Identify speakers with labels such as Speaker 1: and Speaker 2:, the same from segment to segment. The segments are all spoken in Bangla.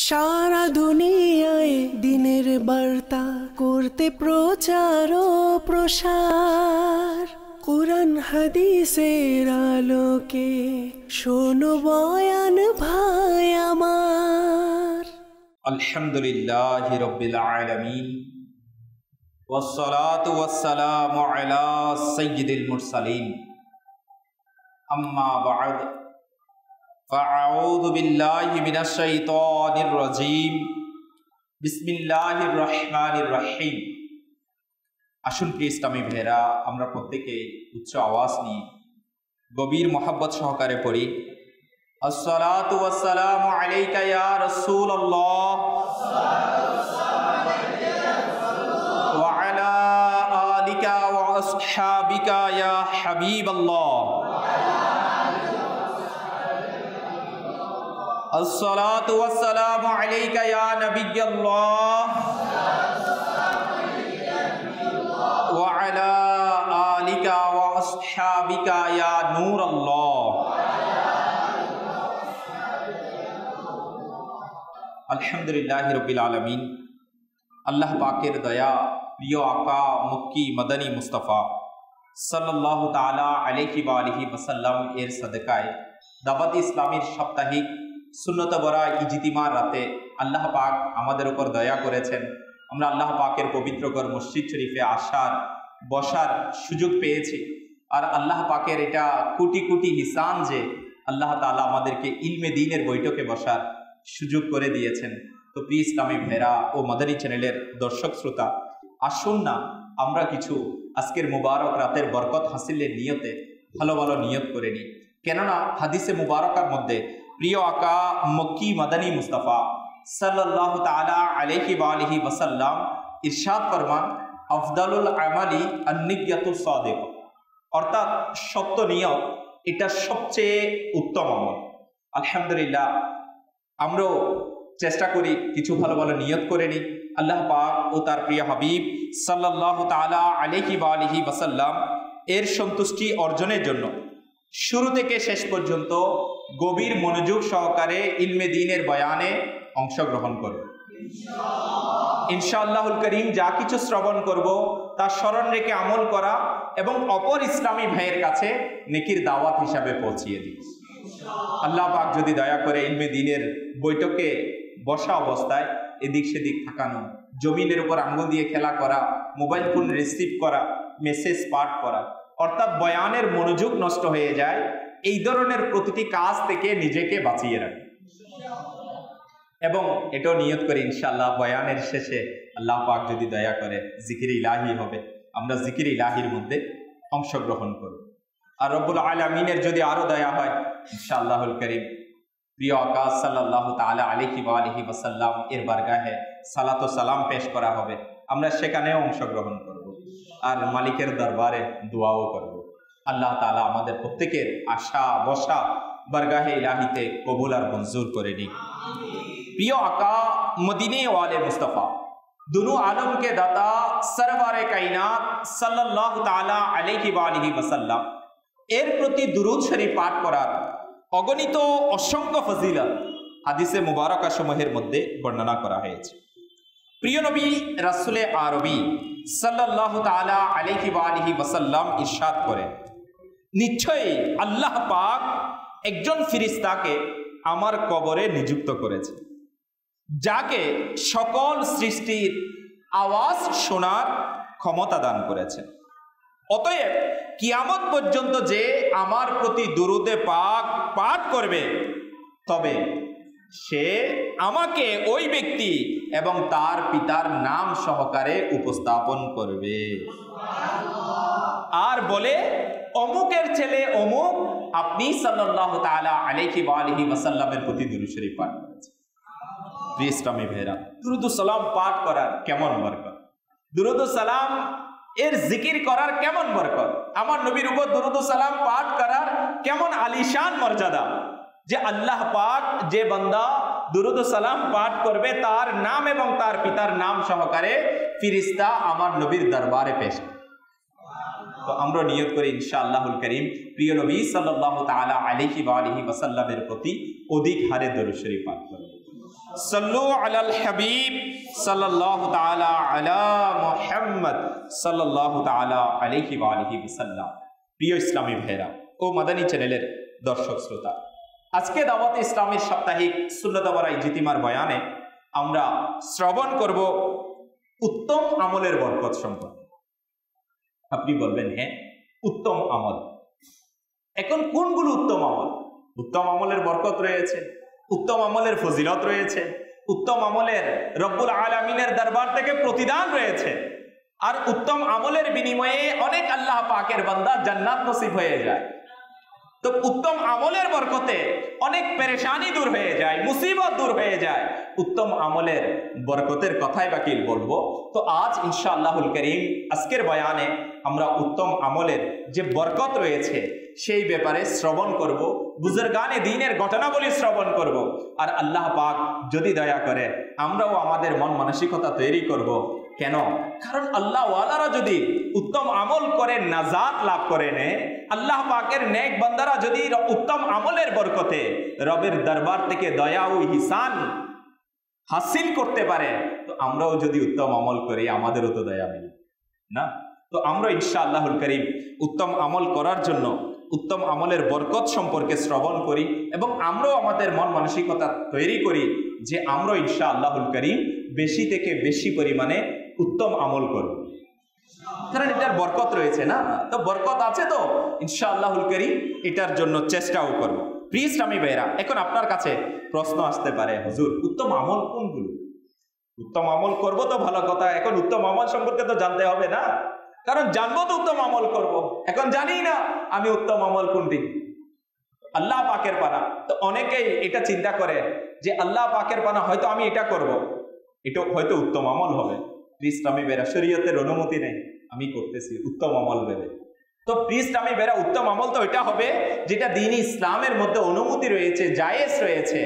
Speaker 1: সারা দুনিয়ায় দিনের বার্তা করতে প্রচার ও প্রসার, কুরআন হাদিসের আলোকে শোনো বয়ান ভাই আমার।
Speaker 2: আলহামদুলিল্লাহি রাব্বিল আলামিন ওয়াসসালাতু ওয়াসসালামু আলা সাইয়্যিদিল মুরসালিন, আম্মা বা'দ, ফাআউযু বিল্লাহি মিনাশ শাইতানির রাজীম। বিসমিল্লাহির রহমানির রহিম। আসুন প্রিয় ইসলামী ভাইরা, আমরা প্রত্যেকে উচ্চ আওয়াজ নিয়ে গভীর মহব্বত সহকারে পড়ি, আসসালাতু ওয়াসসালামু আলাইকা ইয়া রাসূলুল্লাহ ওয়া আলা আলিকা ওয়া আসহাবিকা ইয়া হাবিবাল্লাহ। আসসালাতু ওয়াসসালামু আলাইকা ইয়া নবিয়্যাল্লাহ ওয়া আলা আলিকা ওয়া আসহাবিকা ইয়া নূরাল্লাহ। আলহামদুলিল্লাহি রাব্বিল আলামিন। আল্লাহ পাকের দয়া, প্রিয় আকা মক্কি মদনী মুস্তাফা সাল্লাল্লাহু তাআলা আলাইহি ওয়া আলিহি ওয়াসাল্লাম এর সাদকায় দাওয়াত ইসলামীর সাপ্তাহিক সুন্নত বরা ইজতিমার রাতে আল্লাহ পাক আমাদের উপর দয়া করেছেন। আমরা আল্লাহ পাকের পবিত্রকর মসজিদ শরীফে আসার বসার সুযোগ পেয়েছি। আর আল্লাহ পাকের এটা কোটি কোটি হিসান যে আল্লাহ তাআলা আমাদেরকে ইলমে দ্বীনের বৈঠকে বসার সুযোগ করে দিয়েছেন। তো প্রিয় ইসলামী ভাইরা ও মাদানী চ্যানেলের দর্শক শ্রোতা, আসুন না আমরা কিছু আজকের মুবারক রাতের বরকত হাসিলের নিয়তে ভালো ভালো নিয়ত করে নিই। কেননা হাদিসে মুবারকার মধ্যে প্রিয় আকা মক্কি মদনী মুস্তাফা সাল্লাল্লাহু তাআলা আলাইহি ওয়া আলিহি ওয়াসাল্লাম ইরশাদ ফরমান, আফদালুল আমালি আন-নিয়্যাতুস সাদিকা, অর্থাৎ সত্য নিয়ত এটা সবচেয়ে উত্তম আমল। আলহামদুলিল্লাহ, আমরাও চেষ্টা করি কিছু ভালো ভালো নিয়ত করে নিই আল্লাহ পাক ও তার প্রিয় হাবিব সাল্লাল্লাহু তাআলা আলাইহি ওয়া আলিহি ওয়াসাল্লাম এর সন্তুষ্টি অর্জনের জন্য শুরু থেকে শেষ পর্যন্ত গভীর মনোযোগ সহকারে ইলমে দ্বীনের বয়ানে অংশগ্রহণ করব ইনশাআল্লাহুল করিম। যা কিছু শ্রবণ করব তা স্মরণ রেখে আমল করা এবং অপর ইসলামী ভাইয়ের কাছে নেকির দাওয়াত হিসাবে পৌঁছিয়ে দিই। আল্লাহ পাক যদি দয়া করে ইলমে দ্বীনের বৈঠকে বসা অবস্থায় এদিক সেদিক থাকানো, জমিনের উপর আঙ্গুল দিয়ে খেলা করা, মোবাইল ফোন রিসিভ করা, মেসেজ পাঠ করা, অর্থাৎ বয়ানের মনোযোগ নষ্ট হয়ে যায়, এই ধরনের প্রতিটি কাজ থেকে নিজেকে বাঁচিয়ে রাখে। এবং এটাও নিয়ত করে ইনশাআল্লাহ বয়ানের শেষে আল্লাহ পাক যদি দয়া করে জিকির ইলাহি হবে, আমরা জিকির ইলাহির মধ্যে অংশগ্রহণ করব। আর রব্বুল আলামিনের যদি আরো দয়া হয় ইনশাআল্লাহুল কারীম প্রিয় আকা সাল্লাল্লাহু তাআলা আলাইহি ওয়া আলিহি ওয়াসাল্লাম এর বারগাহে সালাত ও সালাম পেশ করা হবে, আমরা সেখানেও অংশগ্রহণ করব আর মালিকের দরবারে দোয়াও করব। আল্লাহ তাআলা আমাদের প্রত্যেকের আশা বসা বারগাহে ইলাহিতে কবুল আর মঞ্জুর করে নিক। প্রিয় আকা মদিনে ওয়ালে মুস্তাফা, দুনু আলম के दाता सरवारे कायनात সাল্লাল্লাহু তাআলা আলাইহি ওয়া আলিহি ওয়াসাল্লাম এর প্রতি দুরূদ শরীফ পাঠ করার অগণিত অসংখ্য ফজিলত হাদিসে মুবারকা সমূহের মধ্যে বর্ণনা করা হয়েছে। প্রিয় নবী রাসূলে আরবি সাল্লাল্লাহু তাআলা আলাইহি ওয়া আলিহি ওয়াসাল্লাম ইরশাদ করেন, নিশ্চয়ই আল্লাহ পাক একজন ফেরেশতাকে আমার কবরে নিযুক্ত করেছে, যাকে সকল সৃষ্টির আওয়াজ শোনার ক্ষমতা দান করেছেন। অতএব কিয়ামত পর্যন্ত যে আমার প্রতি দুরূদে পাক পাঠ করবে, তবে সে আমাকে ওই ব্যক্তি এবং তার পিতার নাম সহকারে উপস্থাপন করবে আর বলে, অমুকের ছেলে অমুক আপনি সাল্লাল্লাহু তাআলা আলাইহি ওয়া আলিহি ওয়াসাল্লামের প্রতি দুরূদ শরীফ পাঠ করেছেন। প্রিয় ইসলামী ভাইরা, দুরূদ ও সালাম পাঠ করার কেমন বরকত, দুরূদ ও সালাম এর জিকির করার কেমন বরকত, আমার নবীর উপর দুরূদ ও সালাম পাঠ করার কেমন আলিশান মর্যাদা, যে আল্লাহ পাক যে বান্দা দুরূদ ও সালাম পাঠ করবে তার নাম এবং তার পিতার নাম সহকারে ফেরেশতা আমার নবীর দরবারে পেশ। তো আমরা নিয়ত করি ইনশাআল্লাহুল কারীম প্রিয় নবী সাল্লাল্লাহু তাআলা আলাইহি ওয়া আলিহি ওয়াসাল্লামের প্রতি অধিক হারে দরুদ শরীফ পাঠ করব। সাল্লু আলাল হাবিব সাল্লাল্লাহু তাআলা আলা মুহাম্মদ সাল্লাল্লাহু তাআলা আলাইহি ওয়া আলিহি ওয়াসাল্লাম। প্রিয় ইসলামী ভাইরা ও মাদানী চ্যানেলের দর্শক শ্রোতা, আজকে দাওয়াতে ইসলামের সাপ্তাহিক সুন্নাত ওয়া ইজতিমার বয়ানে আমরা শ্রবণ করব উত্তম আমলের বরকত সম্পর্কে। আপনি বলবেন, হ্যাঁ, উত্তম আমল, এখন কোনগুলো উত্তম আমল? উত্তম আমলের বরকত রয়েছে, উত্তম আমলের ফজিলত রয়েছে, উত্তম আমলের রব্বুল আলামিনের দরবার থেকে প্রতিদান রয়েছে, আর উত্তম আমলের বিনিময়ে অনেক আল্লাহ পাকের বান্দা জান্নাত নসিব হয়ে যায়। তো উত্তম আমলের বরকতে অনেক পেরেশানি দূর হয়ে যায়, মুসিবত দূর হয়ে যায়। উত্তম আমলের বরকতের কথাই বাকি বলবো। তো আজ ইনশাআল্লাহুল করিম আজকের বয়ানে আমরা উত্তম আমলের যে বরকত রয়েছে সেই ব্যাপারে শ্রবণ করব, বুজুর্গানে দ্বীনের ঘটনাবলী শ্রবণ করব। আর আল্লাহ পাক যদি দয়া করে আমরাও আমাদের মন মানসিকতা তৈরি করব। কেন? কারণ আল্লাহ ওয়ালারা যদি উত্তম আমল করে নাজাত লাভ করে নেয়, আল্লাহ পাকের নেক বান্দারা যদি উত্তম আমলের বরকতে রবের দরবার থেকে দয়া ও ইহসান হাসিল করতে পারে, তো আমরাও যদি উত্তম আমল করি আমাদেরও তো দয়া মিলবে না? তো আমরা ইনশাআল্লাহুল করিম উত্তম আমল করার জন্য উত্তম আমলের বরকত সম্পর্কে শ্রবণ করি এবং আমরাও আমাদের মন মানসিকতা তৈরি করি যে আমরা ইনশাআল্লাহুল করিম বেশি থেকে বেশি পরিমাণে উত্তম আমল করব, কারণ এটার বরকত রয়েছে না? তো বরকত আছে, তো ইনশাআল্লাহুল করিম এটার জন্য চেষ্টাও করব। প্রিয় ইসলামী ভাইরা, এখন আপনার কাছে প্রশ্ন আসতে পারে, হুজুর উত্তম আমল কোনগুলো? উত্তম আমল করব তো ভালো কথা, এখন উত্তম আমল সম্পর্কে তো জানতে হবে না? কারণ জানবো তো উত্তম আমল করব, এখন জানি না আমি উত্তম আমল কোনটি। আল্লাহ পাকের পানা, তো অনেকেই এটা চিন্তা করে যে আল্লাহ পাকের পানা, হয়তো আমি এটা করব, এটা হয়তো উত্তম আমল হবে। ইসলামী বেরা শরীয়তের অনুমতি নেই, আমি করতেছি উত্তম আমল ভেবে। তো ইসলামী বেরা উত্তম আমল তো এটা হবে যেটা দ্বীন ইসলামের মধ্যে অনুমতি রয়েছে, জায়েজ রয়েছে,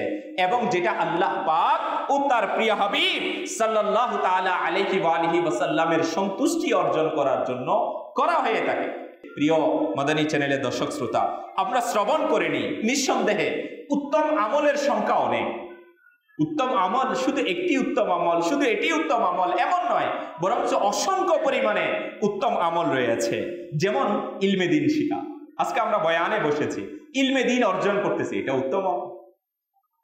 Speaker 2: এবং যেটা আল্লাহ পাক ও তার প্রিয় হাবিব সাল্লাল্লাহু তাআলা আলাইহি ওয়া আলিহি ওয়াসাল্লামের সন্তুষ্টি অর্জন করার জন্য করা হয়ে থাকে। প্রিয় মাদানী চ্যানেলের দর্শক শ্রোতা, আমরা শ্রবণ করে নিই, নিঃসন্দেহে উত্তম আমলের সংখ্যা অনেক। উত্তম আমল শুধু একটি উত্তম আমল, শুধু এটি উত্তম আমল এমন নয়, বরঞ্চ অসংখ্য পরিমাণে উত্তম আমল রয়েছে। যেমন ইলমে দ্বীন শিখা, আজকে আমরা বয়ানে বসেছি, ইলমে দ্বীন অর্জন করতেছি, এটা উত্তম আমল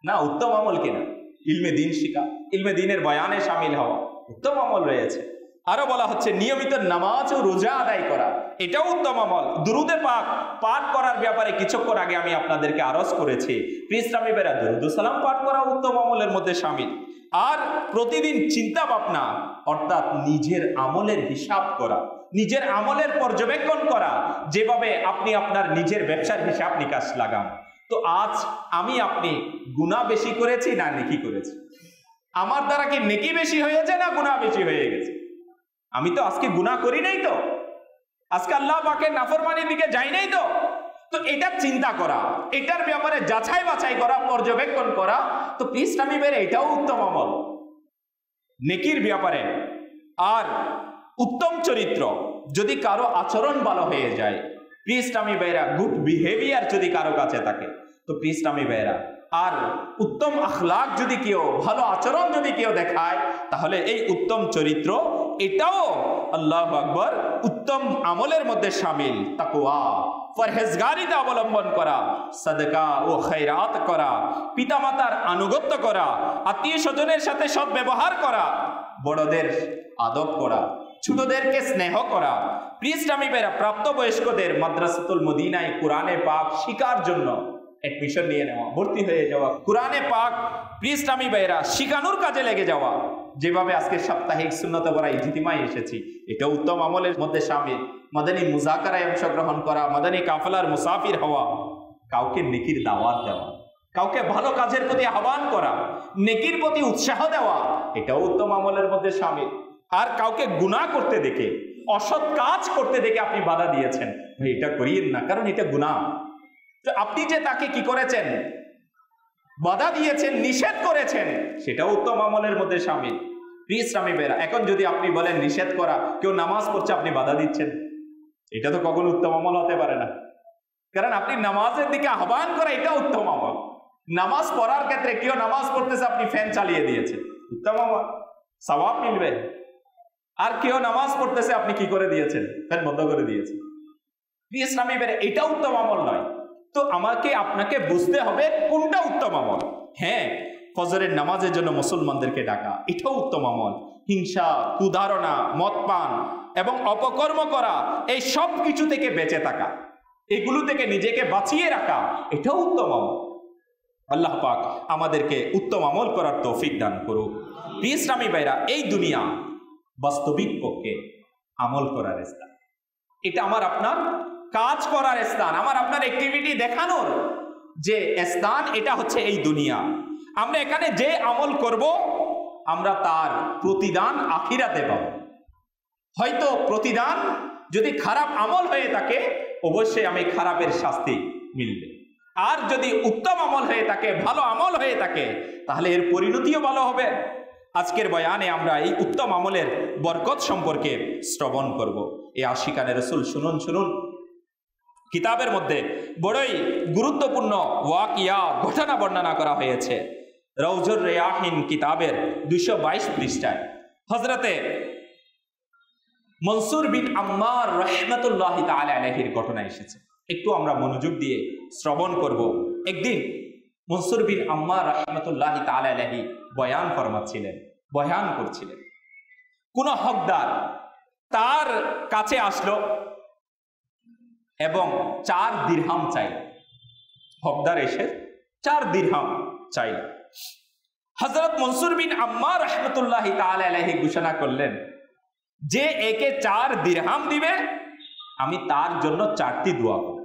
Speaker 2: না? উত্তম আমল কিনা ইলমে দ্বীন শিখা, ইলমে দ্বীনের বয়ানে শামিল হওয়া, উত্তম আমল রয়েছে। আরো বলা হচ্ছে নিয়মিত নামাজ ও রোজা আদায় করা, এটাও উত্তম আমল। দুরুদে পাক পাঠ করার ব্যাপারে কিছুক্ষণ আগে আমি আপনাদেরকে আরজ করেছি। ইসলামী বেরা দুরুদ সালাম পাঠ করা উত্তম আমলের মধ্যে শামিল। আর প্রতিদিন চিন্তা ভাবনা, অর্থাৎ নিজের আমলের হিসাব করা, নিজের আমলের পর্যবেক্ষণ করা, যেভাবে আপনি আপনার নিজের ব্যবসার হিসাব নিকাশ লাগান। তো আজ আমি আপনি গুনাহ বেশি করেছি না নেকি করেছি? আমার দ্বারা কি নেকি বেশি হয়েছে না গুনাহ বেশি হয়ে গেছে? আমি তো আজকে গুনাহ করি নাই, তো আজকে আল্লাহ পাকের নাফরমানির দিকে যাই নাই, তো তো এটা চিন্তা করা, এটার ব্যাপারে যাচাই বাছাই করা, পর্যবেক্ষণ করা, তো ইসলামী বের এটাও উত্তম আমল নেকির ব্যাপারে। আর উত্তম চরিত্র, যদি কারো আচরণ ভালো হয়ে যায়, ইসলামী বেরা গুড বিহেভিয়ার যদি কারো কাছে থাকে, তো ইসলামী বেরা আর উত্তম আখলাক যদি কেউ, ভালো আচরণ যদি কেউ দেখায়, তাহলে এই উত্তম চরিত্র এটাও আল্লাহু আকবার উত্তম আমলের মধ্যে শামিল। তাকওয়া, পরহেজগারিতা অবলম্বন করা, সাদকা ও খৈরাত করা, পিতামাতার আনুগত্য করা, আত্মীয় স্বজনের সাথে সৎ ব্যবহার করা, বড়দের আদব করা, ছোটদেরকে স্নেহ করা। ইসলামী বেরা প্রাপ্তবয়স্কদের মাদ্রাসাতুল মদিনায় কোরআনে পাক শিখার জন্য এডমিশন নিয়ে নেওয়া, ভর্তি হয়ে যাওয়া, কোরআনে পাক ইসলামী ভাইরা শিখানোর কাজে লেগে যাওয়া, যেভাবে আজকে সাপ্তাহিক সুন্নাত ওয়া ইজতিমায় এসেছি, এটা উত্তম আমলের মধ্যে শামিল। মাদানী মুযাকারায় অংশগ্রহণ করা, মাদানী কাফেলার মুসাফির হওয়া, কাউকে নেকির দাওয়াত দেওয়া, কাউকে ভালো কাজের প্রতি আহ্বান করা, নেকির প্রতি উৎসাহ দেওয়া, এটাও উত্তম আমলের মধ্যে শামিল। আর কাউকে গুনাহ করতে দেখে, অসৎ কাজ করতে দেখে আপনি বাধা দিয়েছেন, ভাই এটা করিয়েন না, কারণ এটা গুনাহ, তো আপনি যে তাকে কি করেছেন, বাধা দিয়েছেন, নিষেধ করেছেন, সেটাও উত্তম আমলের মধ্যে শামিল। ইসলামী বেরা, এখন যদি আপনি বলেন নিষেধ করা, কেউ নামাজ পড়ছে আপনি বাধা দিচ্ছেন, এটা তো কখনো উত্তম আমল হতে পারে না। কারণ আপনি নামাজের দিকে আহ্বান করা, এটা উত্তম আমল। নামাজ পড়ার ক্ষেত্রে কেউ নামাজ পড়তেছে, আপনি ফ্যান চালিয়ে দিয়েছেন, উত্তম আমল, সওয়াব মিলবে। আর কেউ নামাজ পড়তেছে, আপনি কি করে দিয়েছেন? ফ্যান বন্ধ করে দিয়েছেন। ইসলামী বেড়ে এটা উত্তম আমল নয়। তো আমাকে আপনাকে বুঝতে হবে কোনটা উত্তম আমল। হ্যাঁ, ফজরের নামাজের জন্য মুসলমানদেরকে ডাকা, এটাও উত্তম আমল। হিংসা, কুধারণা, মদ পান এবং অপকর্ম করা, এই সব কিছু থেকে বেঁচে থাকা, এগুলো থেকে নিজেকে বাঁচিয়ে রাখা, এটাও উত্তম আমল। আল্লাহ পাক আমাদেরকে উত্তম আমল করার তৌফিক দান করুক। ইসলামী ভাইরা, এই দুনিয়া বাস্তবিক পক্ষে আমল করার স্থান। এটা আমার আপনার কাজ করার স্থান, আমার আপনার অ্যাক্টিভিটি দেখানোর যে স্থান, এটা হচ্ছে এই দুনিয়া। আমরা এখানে যে আমল করব, আমরা তার প্রতিদান আখিরাতে পাব। হয়তো প্রতিদান যদি খারাপ আমল হয়ে থাকে, অবশ্যই আমি খারাপের শাস্তি মিলবে। আর যদি উত্তম আমল হয়ে থাকে, ভালো আমল হয়ে থাকে, তাহলে এর পরিণতিও ভালো হবে। আজকের বয়ানে আমরা এই উত্তম আমলের বরকত সম্পর্কে শ্রবণ করব। এই আশিকানে রাসূল শুনুন শুনুন কিতাবের মধ্যে বড়ই গুরুত্বপূর্ণ ওয়াকিয়া, ঘটনা বর্ণনা করা হয়েছে। রওজুর রিয়াহিন কিতাবের 222 পৃষ্ঠায় হযরতে মনসুর বিন আম্মার রাহমাতুল্লাহি তাআলা আলাইহির ঘটনা এসেছে। একটু আমরা মনোযোগ দিয়ে শ্রবণ করব। একদিন মনসুর বিন আম্মার রাহমাতুল্লাহি তাআলা আলাইহি বয়ান ফরমাচ্ছিলেন, বয়ান করছিলেন। কোন হকদার তার কাছে আসলো এবং 4 দিরহাম চাইল। হকদার এসে 4 দিরহাম চাইল। হযরত মনসুর বিন আম্মার রাহমাতুল্লাহি তাআলা আলাইহি ঘোষণা করলেন, যে একে 4 দিরহাম দিবে, আমি তার জন্য 4টি দোয়া করব।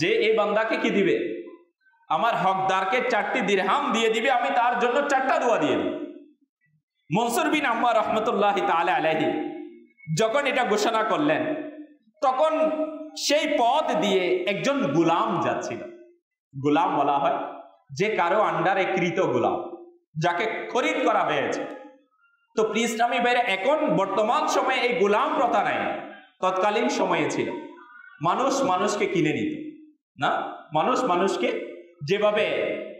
Speaker 2: যে এই বান্দাকে কি দিবে, আমার হকদারকে 4টি দিরহাম দিয়ে দিবে, আমি তার জন্য 4টা দোয়া দিয়ে দিব। মনসুর বিন আম্মার রাহমাতুল্লাহি তাআলা আলাইহি যখন এটা ঘোষণা করলেন, তখন সেই পথ দিয়ে একজন গোলাম যাচ্ছিল। গোলাম বলা হয় যে কারো আন্ডারে কৃত গোলাম, যাকে খরিদ করা হয়েছে। তো প্রিয় ইসলামী ভাইরা, এখন বর্তমান সময়ে এই গোলাম প্রথা নাই, তৎকালীন সময়ে ছিল। মানুষ মানুষকে কিনে নিত না, মানুষ মানুষকে যেভাবে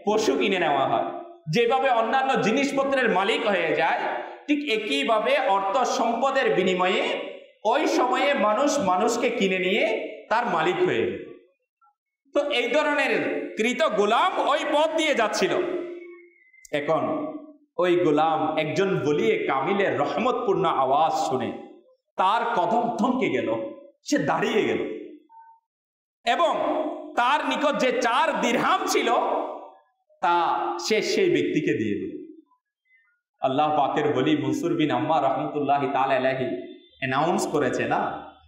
Speaker 2: পশু কিনে নেওয়া হয়, যেভাবে অন্যান্য জিনিসপত্রের মালিক হয়ে যায়, ঠিক একইভাবে অর্থ সম্পদের বিনিময়ে ওই সময়ে মানুষ মানুষকে কিনে নিয়ে তার মালিক হয়ে যেত। তো এই ধরনের কৃত গোলাম ওই পথ দিয়ে যাচ্ছিল। এখন ওই গোলাম একজন বলিয়ে কামিলের রহমতপূর্ণ আওয়াজ শুনে তার কদম থমকে গেল, সে দাঁড়িয়ে গেল এবং তার নিকট যে 4 দিরহাম ছিল তা সে সেই ব্যক্তিকে দিয়ে দিল। আল্লাহ পাকের বলি মনসুর বিন আম্মার রাহমাতুল্লাহি তাআলা আলাইহি অ্যানাউন্স করেছে না,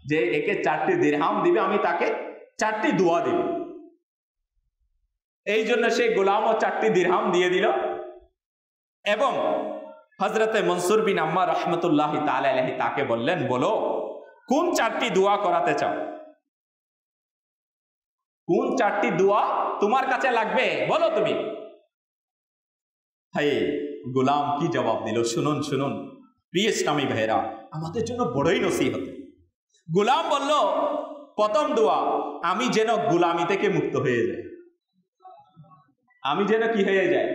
Speaker 2: যে একে 4টি দিরহাম দিবে, আমি তাকে 4টি দোয়া দিব। এই জন্য সেই গোলামও 4টি দিরহাম দিয়ে দিল এবং হযরতে মনসুর বিন আম্মার রাহমাতুল্লাহি তাআলা আলাইহি তাকে বললেন, বলো কোন 4টি দোয়া করাতে চাও, কোন 4টি দোয়া তোমার কাছে লাগবে, বলো তুমি। হায়, গোলাম কি জবাব দিল, শুনুন শুনুন প্রিয় ইসলামী ভাইরা, আমাদের জন্য বড়ই নসিহত। গোলাম বলল, প্রথম দোয়া, আমি যেন গোলামি থেকে মুক্ত হয়ে যাই, আমি যেন কি হয়ে যায়,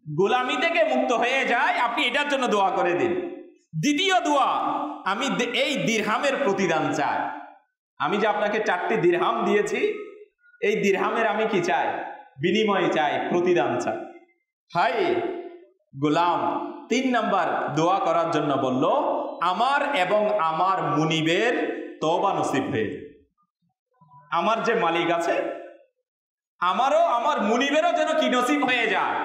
Speaker 2: গোলামি থেকে মুক্ত হয়ে যায়, আপনি এটার জন্য দোয়া করে দিন। দ্বিতীয় দোয়া, আমি এই দিরহামের প্রতিদান চাই, আমি যে আপনাকে 4টি দিরহাম দিয়েছি, এই দিরহামের আমি কি চাই, বিনিময় চাই, প্রতিদান চাই। হাই, গোলাম 3 নাম্বার দোয়া করার জন্য বলল, আমার এবং আমার মুনিবের তওবা নসিব হয়ে যায়। আমার যে মালিক আছে, আমারও আমার মুনিবেরও যেন কি নসিব হয়ে যায়,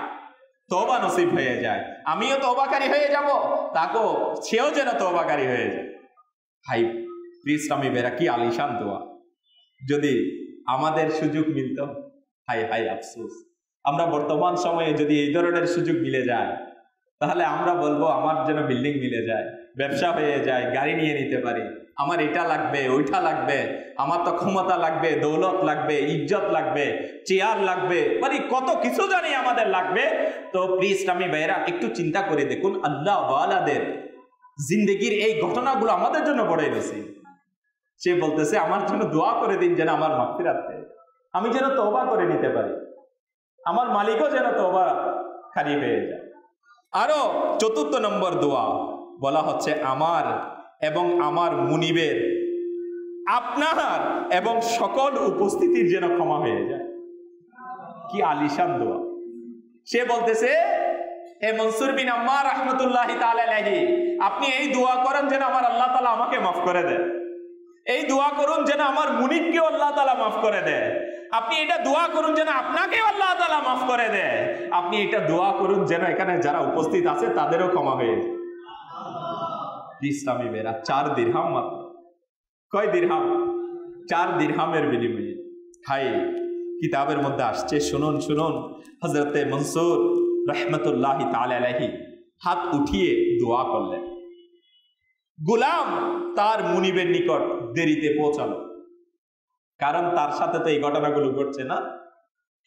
Speaker 2: তওবা নসিব হয়ে যায়। আমিও তওবাকারী হয়ে যাব, তাকেও সেও যেন তওবাকারী হয়ে যায়। হাই ইসলামী বেরা, কি আলিশান দোয়া। যদি আমাদের সুযোগ মিলত, হাই হাই আফসোস, আমরা বর্তমান সময়ে যদি এই ধরনের সুযোগ মিলে যায়, তাহলে আমরা বলবো আমার যেন বিল্ডিং মিলে যায়, ব্যবসা হয়ে যায়, গাড়ি নিয়ে নিতে পারি, আমার এটা লাগবে, ওইটা লাগবে, আমার তো ক্ষমতা লাগবে, দৌলত লাগবে, ইজ্জত লাগবে, চেয়ার লাগবে, মানে কত কিছু জানি আমাদের লাগবে। তো প্রিয় ইসলামী ভাইয়েরা, একটু চিন্তা করে দেখুন, আল্লাহ ওয়ালাদের জিন্দেগির এই ঘটনাগুলো আমাদের জন্য বড়ই নসিব। সে বলতেছে, আমার জন্য দোয়া করে দিন যেন আমার মাগফিরাত হয়, আমি যেন তওবা করে নিতে পারি। আমার মালিকও যেন তওবা খালি হয়ে যায়। আরো ৪র্থ নম্বর দোয়া বলা হচ্ছে, আমার এবং আমার মুনিবের, আপনার এবং সকল উপস্থিতির যেন ক্ষমা হয়ে যায়। কি আলিশান দোয়া! সে বলতেছে, হে মনসুর বিন আম্মার রাহমাতুল্লাহি তাআলা আলাইহি, আপনি এই দোয়া করেন যেন আমার আল্লাহ তাআলা আমাকে মাফ করে দেয়। এই দোয়া করুন যেন আমার মুনিবকেও আল্লাহ তাআলা মাফ করে দেয়। আপনি এটা দোয়া করুন যেন আপনাকেও আল্লাহ তাআলা মাফ করে দেয়। আপনি এটা দোয়া করুন যেন এখানে যারা উপস্থিত আছে তাদেরও ক্ষমা হয়ে যায়। ইসলামী বেরা 4 দিরহাম মাত্র। কয় দিরহাম? 4 দিরহামের বিনিময়ে। হাই, কিতাবের মধ্যে আসছে, শুনুন শুনুন, হযরতে মনসুর রাহমাতুল্লাহি তাআলা আলাইহি হাত উঠিয়ে দোয়া করলেন। গোলাম তার মুনিবের নিকট দেরিতে পৌঁছালো, কারণ তার সাথে তো এই ঘটনাগুলো ঘটছে না।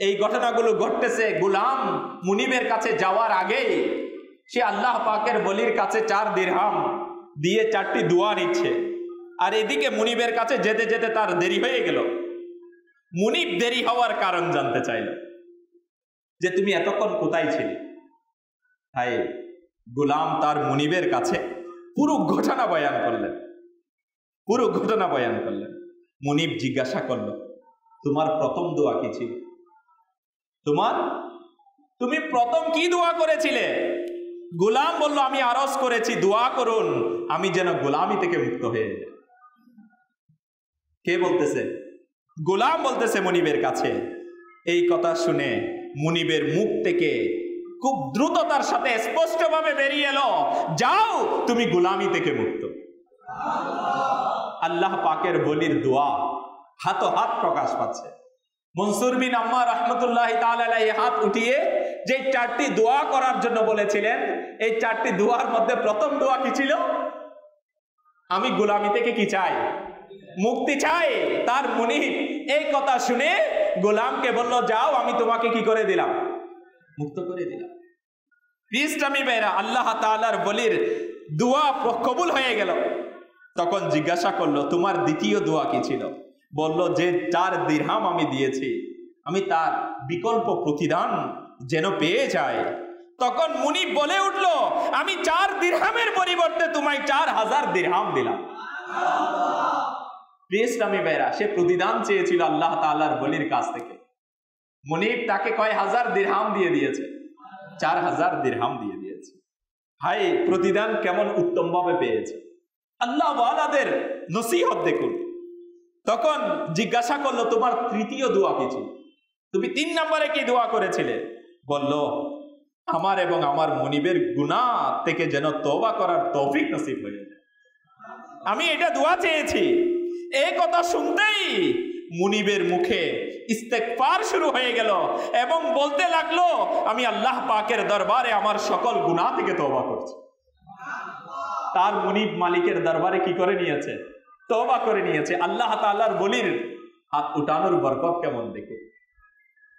Speaker 2: এই ঘটনাগুলো ঘটতেছে গোলাম মুনিবের কাছে যাওয়ার আগেই। সে আল্লাহ পাকের বলির কাছে 4 দিরহাম দিয়ে 4টি দোয়া নিচ্ছে, আর এদিকে মুনিবের কাছে যেতে যেতে তার দেরি হয়ে গেল। মুনিব দেরি হওয়ার কারণ জানতে চাইল, যে তুমি এতক্ষণ কোথায় ছিলে? হায়, গোলাম তার মুনিবের কাছে পুরো ঘটনা বয়ান করলেন, পুরো ঘটনা বয়ান করলেন। মুনিব জিজ্ঞাসা করল, তোমার প্রথম দোয়া কি ছিল? তুমি প্রথম কি দোয়া করেছিলে? গোলাম বলল, আমি আরজ করেছি, দোয়া করুন আমি যেন গোলামি থেকে মুক্ত হয়ে যাই। কে বলতেছে? গোলাম বলতেছে মুনিবের কাছে। এই কথা শুনে মুনিবের মুখ থেকে খুব দ্রুততার সাথে স্পষ্টভাবে বেরিয়ে এলো, যাও তুমি গোলামি থেকে মুক্ত। আল্লাহ পাকের বলির দোয়া হাত প্রকাশ পাচ্ছে। মনসুর বিন আম্মার রাহমাতুল্লাহি তাআলা আলাইহি হাত উঠিয়ে যে 4টি দোয়া করার জন্য বলেছিলেন, এই 4টি দোয়ার মধ্যে প্রথম দোয়া কি ছিল? আমি গোলামি থেকে কি চাই? মুক্তি চাই। তার মুনিব এই কথা শুনে গোলামকে বলল, যাও আমি তোমাকে কি করে দিলাম? মুক্ত করে দিলাম। ইসলামী ভাইরা, আল্লাহ তাআলার বলির দোয়া কবুল হয়ে গেল। তখন জিজ্ঞাসা করলো, তোমার দ্বিতীয় দোয়া কি ছিল? বলল, যে 4 দিরহাম আমি দিয়েছি, আমি তার বিকল্প প্রতিদান যেন পেয়ে যায়। তখন মুনিব বলে উঠল, আমি 4 দিরহামের পরিবর্তে তোমায় 4000 দিরহাম দিলাম। ইসলামী ভাইরা, সে প্রতিদান চেয়েছিল আল্লাহ তাআলার বলির কাছ থেকে। মুনিব তাকে কয় হাজার দিরহাম দিয়ে দিয়েছে? 4000 দিরহাম দিয়ে দিয়েছে। হাই, প্রতিদান কেমন উত্তম ভাবে পেয়েছে! আল্লাহ ওয়ালাদের নসিহত দেখুন। তখন জিজ্ঞাসা করলো, তোমার তৃতীয় দোয়া কি ছিল? তুমি 3 নম্বরে কি দোয়া করেছিলে? বলল, আমার এবং আমার মুনিবের গুনাহ থেকে যেন তওবা করার তৌফিক নসিব হয়ে যায়, আমি এটা দোয়া চেয়েছি। এই কথা শুনতেই মুনিবের মুখে ইস্তেগফার শুরু হয়ে গেল এবং বলতে লাগলো, আমি আল্লাহ পাকের দরবারে আমার সকল গুনাহ থেকে তওবা করছি। তার মুনিব মালিকের দরবারে কি করে নিয়েছে? তওবা করে নিয়েছে। আল্লাহ তাআলার বলির হাত উঠানোর বরকত কেমন দেখো।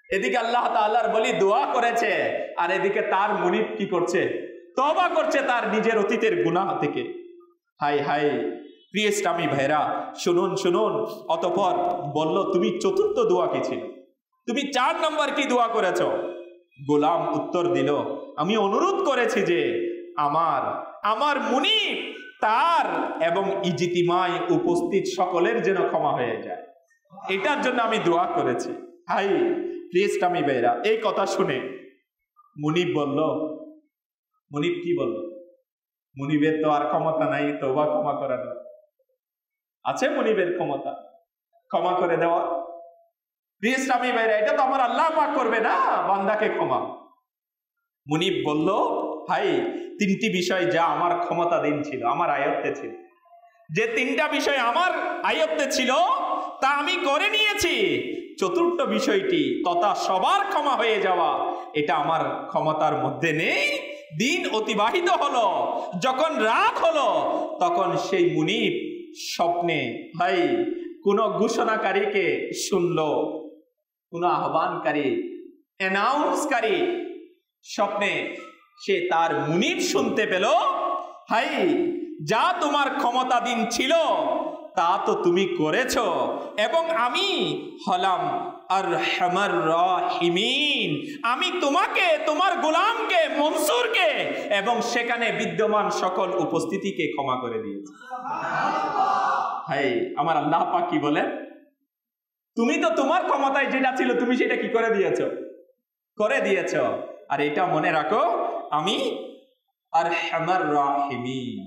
Speaker 2: এদিকে আল্লাহ তাআলার বলি দোয়া করেছে, আর এদিকে তার মুনিব কি করছে? তওবা করছে তার নিজের অতীতের গুনাহ থেকে। হাই হাই, প্রিয় ইসলামী ভাইরা, শুনুন শুনুন। অতঃপর বলল, তুমি 4র্থ দোয়া কি ছিল? তুমি 4 নম্বর কি দোয়া করেছ? গোলাম উত্তর দিল, আমি অনুরোধ করেছি যে আমার মুনিব, তার এবং ইজতিমায় উপস্থিত সকলের যেন ক্ষমা হয়ে যায়, এটার জন্য আমি দোয়া করেছি। হাই প্রিয় ইসলামী ভাইরা, এই কথা শুনে মুনিব কি বলল? মুনিবের তো আর ক্ষমতা নাই তওবা ক্ষমা করানোর। আছে মুনিবের ক্ষমতা ক্ষমা করে দেওয়া? প্রিয় ইসলামী ভাইরা, এটা তো আমার আল্লাহ পাক করবে না বান্দাকে ক্ষমা। মুনিব বলল, ভাই 3টি বিষয় যা আমার ক্ষমতাধীন ছিল, আমার আয়ত্তে ছিল, যে 3টা বিষয় আমার আয়ত্তে ছিল তা আমি করে নিয়েছি। 4র্থ বিষয়টি তথা সবার ক্ষমা হয়ে যাওয়া, এটা আমার ক্ষমতার মধ্যে নেই। দিন অতিবাহিত হলো, যখন রাত হলো, তখন সেই মুনিব স্বপ্নে ভাই কোন ঘোষণাকারীকে শুনলো, কোন আহ্বানকারী, অ্যানাউন্সকারী স্বপ্নে সে তার মুনিব শুনতে পেল, হাই যা তোমার ক্ষমতাধীন ছিল তা তো তুমি করেছ, এবং আমি হলাম আরহামার রাহিমিন, আমি তোমাকে, তোমার গোলামকে, মনসুরকে এবং সেখানে বিদ্যমান সকল উপস্থিতিকে ক্ষমা করে দিয়েছি। হাই, আমার আল্লাহ পাক কি বলেন, তুমি তো তোমার ক্ষমতায় যেটা ছিল তুমি সেটা কি করে দিয়েছ। আর এটা মনে রাখো, আমি আরহামার রাহিমিন।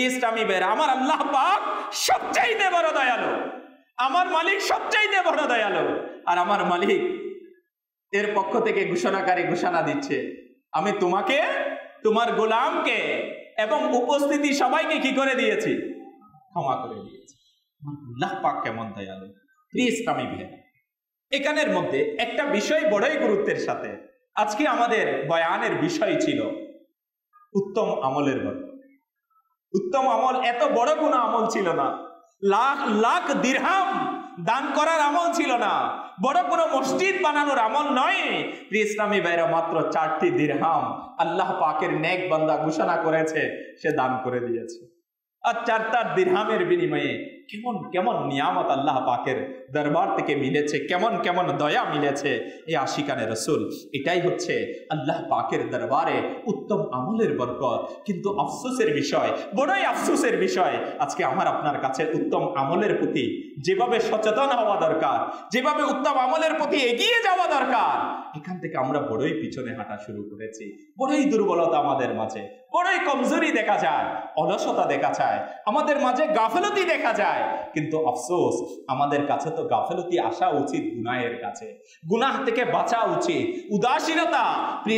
Speaker 2: ইসলামী বের, আমার আল্লাহ পাক সবচাইতে বড় দয়ালু, আমার মালিক সবচাইতে বড় দয়ালু। আর আমার মালিক এর পক্ষ থেকে ঘোষণাকারী ঘোষণা দিচ্ছে, আমি তোমাকে, তোমার গোলামকে এবং উপস্থিতি সবাইকে কি করে দিয়েছি, ক্ষমা করে দিয়েছি। আল্লাহ পাক কেমন দয়ালু। ইসলামী বের, এখানের মধ্যে একটা বিষয় বড়ই গুরুত্বের সাথে আজকে আমাদের বয়ানের বিষয় ছিল উত্তম আমলের বরকত। উত্তম আমল এত বড় কোনো আমল ছিল না, লাখ লাখ দিরহাম দান করার আমল ছিল না, বড় কোনো মসজিদ বানানোর আমল নয়। ইসলামী ভাইরা, মাত্র 4টি দিরহাম আল্লাহ পাকের নেক বান্দা ঘোষণা করেছে, সে দান করে দিয়েছে। আর 4টা দিরহামের বিনিময়ে কেমন কেমন নিয়ামত আল্লাহ পাকের দরবার থেকে মিলেছে, কেমন কেমন দয়া মিলেছে। এই আশিকানে রসুল, এটাই হচ্ছে আল্লাহ পাকের দরবারে উত্তম আমলের বরকত। কিন্তু আফসোসের বিষয়, বড়ই আফসোসের বিষয়, আজকে আমার আপনার কাছে উত্তম আমলের প্রতি যেভাবে সচেতন হওয়া দরকার, যেভাবে উত্তম আমলের প্রতি এগিয়ে যাওয়া দরকার, এখান থেকে আমরা বড়ই পিছনে হাঁটা শুরু করেছি। বড়ই দুর্বলতা আমাদের মাঝে, বড়ই কমজোরি দেখা যায়, অলসতা দেখা যায়, আমাদের মাঝে গাফেলতি দেখা যায়। কিন্তু আফসোস, আমাদের কাছে তো গাফেলতি আসা উচিত গুনাহের কাছে, গুনাহ থেকে বাঁচা উচিত। উদাসীনতা,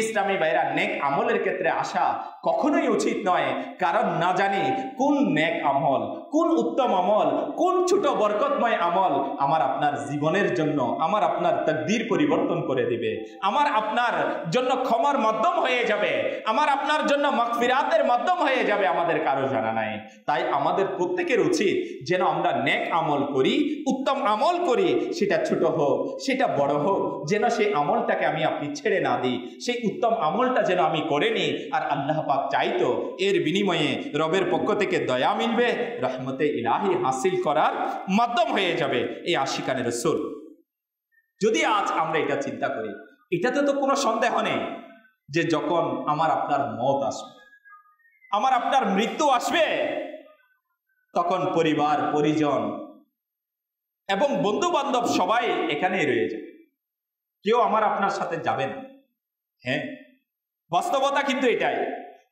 Speaker 2: ইসলামী ভাইরা, নেক আমলের ক্ষেত্রে আসা কখনোই উচিত নয়। কারণ না জানি কোন নেক আমল, কোন উত্তম আমল, কোন ছোট বরকতময় আমল আমার আপনার জীবনের জন্য, আমার আপনার তাকদীর পরিবর্তন করে দিবে, আমার আপনার জন্য ক্ষমার মাধ্যম হয়ে যাবে, আমার আপনার জন্য মাগফিরাতের মাধ্যম হয়ে যাবে, আমাদের কারো জানা নাই। তাই আমাদের প্রত্যেকের উচিত যেন আমরা নেক আমল করি, উত্তম আমল করি, সেটা ছোট হোক, সেটা বড় হোক, যেন সেই আমলটাকে আমি আপনি ছেড়ে না দিই, সেই উত্তম আমলটা যেন আমি করে নিই। আর আল্লাহ পাক চাইতো এর বিনিময়ে রবের পক্ষ থেকে দয়া মিলবে, রহমতে ইলাহি হাসিল করার মাধ্যম হয়ে যাবে। এই আশিকানে রাসূল, যদি আজ আমরা এটা চিন্তা করি, এটাতে তো কোনো সন্দেহ নেই যে যখন আমার আপনার মওত আসবে, আমার আপনার মৃত্যু আসবে, তখন পরিবার পরিজন এবং বন্ধু বান্ধব সবাই এখানেই রয়ে যাবে, কেউ আমার আপনার সাথে যাবে না। হ্যাঁ, বাস্তবতা কিন্তু এটাই।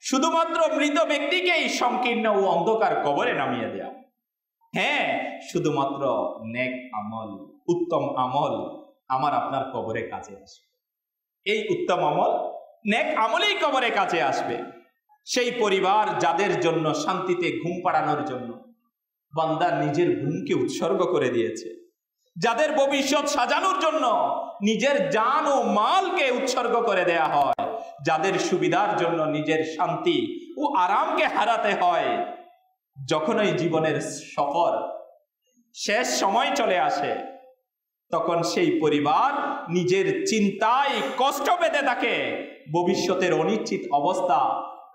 Speaker 2: শুধুমাত্র মৃত ব্যক্তিকেই সংকীর্ণ ও অন্ধকার কবরে নামিয়ে দেওয়া। হ্যাঁ, শুধুমাত্র নেক আমল, উত্তম আমল আমার আপনার কবরে কাজে আসবে। এই উত্তম আমল, নেক আমলেই কবরে কাজে আসবে। সেই পরিবার যাদের জন্য শান্তিতে ঘুম পাড়ানোর জন্য বান্দা নিজের ঘুমকে উৎসর্গ করে দিয়েছে, যাদের ভবিষ্যৎ সাজানোর জন্য নিজের জান ও মালকে উৎসর্গ করে দেয়া হয়, যাদের সুবিধার জন্য নিজের শান্তি ও আরামকে হারাতে হয়, যখন ওই জীবনের সফর শেষ সময় চলে আসে, তখন সেই পরিবার নিজের চিন্তায় কষ্ট পেতে থাকে। ভবিষ্যতের অনিশ্চিত অবস্থা